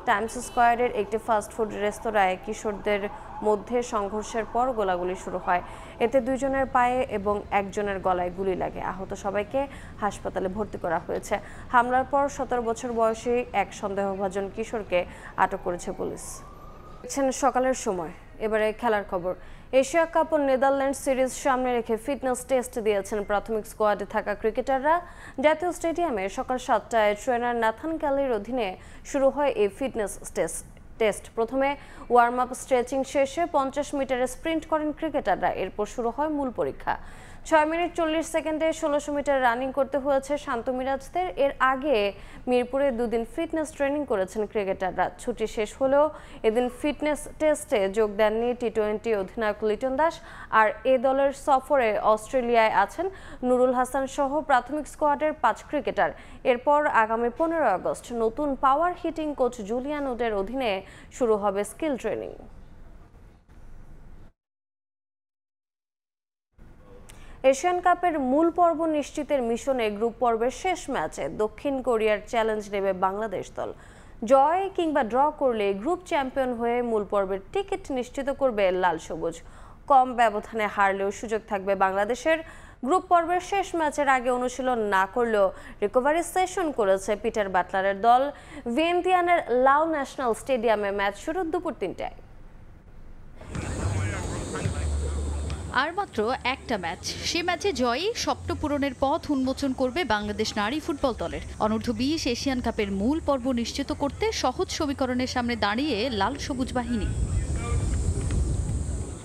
টাইমস স্কয়ারের একটি ফাস্টফুড রেস্তোরাঁয় কিশোরদের মধ্যে সংঘর্ষের পর গোলাগুলি শুরু হয়। এতে 2 জনের পায়ে এবং 1 জনের গলায় গুলি লাগে। আহত সবাইকে হাসপাতালে ভর্তি করা হয়েছে। হামলার পর 17 বছর বয়সী এক সন্দেহভাজন কিশোরকে আটক করেছে পুলিশ। দেখছেন সকালের সময়। এবারে খেলার খবর। এশিয়া কাপ ও নেদারল্যান্ডস সিরিজ সামনে রেখে ফিটনেস টেস্ট দিয়েছেন প্রাথমিক স্কোয়াডে থাকা ক্রিকেটাররা। জাতীয় স্টেডিয়ামে সকাল 7টায় ট্রেনার নাথান ক্যালির অধীনে শুরু হয় এই ফিটনেস টেস্ট। প্রথমে ওয়ার্ম আপ স্ট্রেচিং শেষে 50 মিটারে স্প্রিন্ট করেন ক্রিকেটাররা। এরপর শুরু হয় মূল পরীক্ষা। 6 মিনিট 40 সেকেন্ডে 1600 মিটার রানিং করতে হয়েছে শান্ত মিরাজদের। এর আগে মিরপুরে 2 দিন ফিটনেস ট্রেনিং করেছেন ক্রিকেটাররা। ছুটি শেষ হলেও এদিন ফিটনেস টেস্টে যোগ দেননি টি-20 অধিনায়ক লিটন দাস। আর এ দলের সফরে অস্ট্রেলিয়ায় আছেন নুরুল হাসান সহ প্রাথমিক স্কোয়াডের 5 ক্রিকেটার। এরপর আগামী 15 আগস্ট নতুন পাওয়ার হিটিং কোচ জুলিয়ান উডের অধীনে শুরু হবে স্কিল ট্রেনিং। এশিয়ান কাপের মূল পর্ব নিশ্চিতের মিশনে গ্রুপ পর্বের শেষ ম্যাচে দক্ষিণ কোরিয়ার চ্যালেঞ্জ নেবে বাংলাদেশ দল। জয় কিংবা ড্র করলে গ্রুপ চ্যাম্পিয়ন হয়ে মূল পর্বের টিকিট নিশ্চিত করবে লাল সবুজ। কম ব্যবধানে হারলেও সুযোগ থাকবে বাংলাদেশের। গ্রুপ পর্বের শেষ ম্যাচের আগে অনুশীলন না করলেও রিকভারি সেশন করেছে পিটার বাটলারের দল। ভিয়েন্তিয়ানের লাও ন্যাশনাল স্টেডিয়ামে ম্যাচ শুরু দুপুর 3টায়। আর মাত্র একটা ম্যাচ, সে ম্যাচে জয়ই স্বপ্ন পূরণের পথ উন্মোচন করবে বাংলাদেশ নারী ফুটবল দলের। অনূর্ধ্ব 20 এশিয়ান কাপের মূল পর্ব নিশ্চিত করতে সহজ সমীকরণের সামনে দাঁড়িয়ে লাল সবুজ বাহিনী।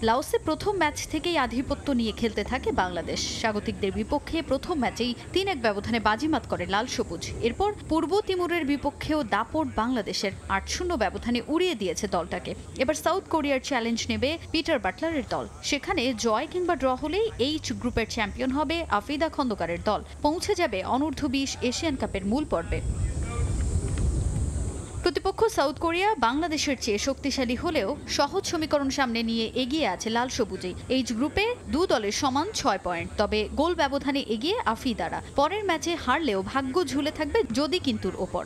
লাওসে প্রথম ম্যাচ থেকেই আধিপত্য নিয়ে খেলতে থাকে বাংলাদেশ। স্বাগতিকদের বিপক্ষে প্রথম ম্যাচেই 3-1 ব্যবধানে বাজিমাত করে লাল সবুজ। এরপর পূর্ব তিমুরের বিপক্ষেও দাপট বাংলাদেশের 8-0 ব্যবধানে উড়িয়ে দিয়েছে দলটাকে। এবার সাউথ কোরিয়ার চ্যালেঞ্জ নেবে পিটার বাটলারের দল। সেখানে জয় কিংবা ড্র হলেই এইচ গ্রুপের চ্যাম্পিয়ন হবে আফিদা খন্দকারের দল, পৌঁছে যাবে অনূর্ধ্ব 20 এশিয়ান কাপের মূল পর্বে। প্রতিপক্ষ সাউথ কোরিয়া বাংলাদেশের চেয়ে শক্তিশালী হলেও সহজ সমীকরণ সামনে নিয়ে এগিয়ে আছে লাল সবুজেই। এইচ গ্রুপে 2 দলের সমান 6 পয়েন্ট, তবে গোল ব্যবধানে এগিয়ে আফিদারা। পরের ম্যাচে হারলেও ভাগ্য ঝুলে থাকবে যদি কিন্তুর ওপর।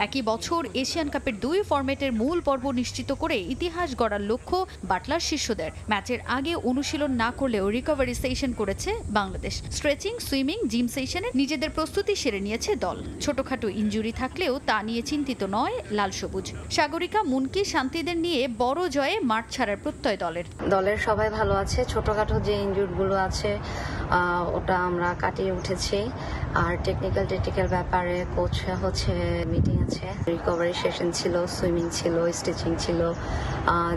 একই বছর এশিয়ান কাপের 2 ফরম্যাটের মূল পর্ব নিশ্চিত করে ইতিহাস গড়ার লক্ষ্য বাটলার শিষ্যদের। ম্যাচের আগে অনুশীলন না করলেও রিকভারি সেশন করেছে বাংলাদেশ। স্ট্রেচিং, সুইমিং, জিম সেশনে নিজেদের প্রস্তুতি সেরে নিয়েছে দল। ছোটখাটো ইনজুরি থাকলেও তা নিয়ে চিন্তিত নয় লাল সবুজ। সাগরিকা, মুনকি, শান্তিদের নিয়ে বড় জয়ে মাঠ ছাড়ার প্রত্যয় দলের সবাই ভালো আছে। ছোটখাটো যে ইনজুরিগুলো আছে ওটা আমরা কাটিয়ে উঠেছি। আর টেকনিক্যাল ব্যাপারে কোচ হচ্ছে মিটিং আছে, রিকভারি সেশন ছিল, সুইমিং ছিল, স্টিচিং ছিল।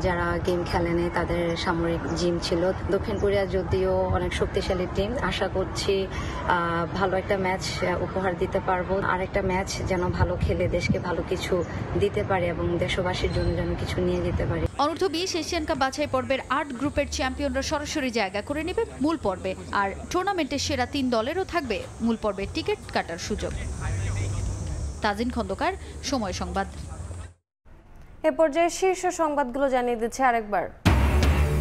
যারা গেম খেলেনি তাদের সামরিক জিম ছিল। দক্ষিণ কোরিয়া যদিও অনেক শক্তিশালী টিম, আশা করছি ভালো একটা ম্যাচ উপহার দিতে পারবো। আরেকটা ম্যাচ যেন ভালো খেলে দেশকে ভালো কিছু দিতে পারে এবং দেশবাসীর জন্য যেন কিছু নিয়ে যেতে পারি। অনূর্ধ্ব 20 এশিয়ান কাপ বাছাই পর্বের 8 গ্রুপের চ্যাম্পিয়নরা সরাসরি জায়গা করে নেবে মূল পর্বে। আর টুর্নামেন্টের সেরা 3 দলেরও থাকবে মূল পর্বে টিকিট কাটার সুযোগ। তাজিন খন্দকার, সময় সংবাদ। এ পর্যায়ে শীর্ষ সংবাদগুলো জানিয়ে দিচ্ছে আরেকবার।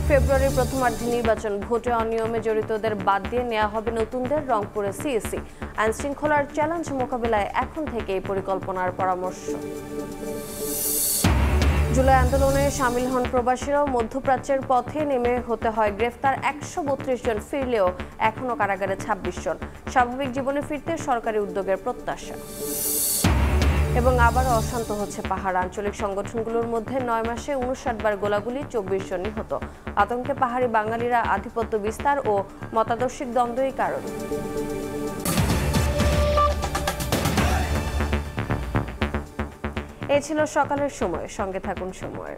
ফেব্রুয়ারির প্রথমার্ধে নির্বাচন, ভোটে অনিয়মে জড়িতদের বাদ দিয়ে নেওয়া হবে নতুনদের। রংপুরে সিএসি আইন শৃঙ্খলার চ্যালেঞ্জ মোকাবিলায় এখন থেকেই পরিকল্পনার পরামর্শ। জুলাই আন্দোলনে সামিল হন প্রবাসীরাও। মধ্যপ্রাচ্যের পথে নেমে হতে হয় গ্রেফতার 132 জন, ফিরলেও এখনও কারাগারে 26 জন। স্বাভাবিক জীবনে ফিরতে সরকারি উদ্যোগের প্রত্যাশা। এবং আবারও অশান্ত হচ্ছে পাহাড়। আঞ্চলিক সংগঠনগুলোর মধ্যে 9 মাসে 59 বার গোলাগুলি, 24 জন নিহত। আতঙ্কে পাহাড়ি বাঙালিরা, আধিপত্য বিস্তার ও মতাদর্শিক দ্বন্দ্বই কারণ। এই ছিল সকালের সময়। সঙ্গে থাকুন সময়ের।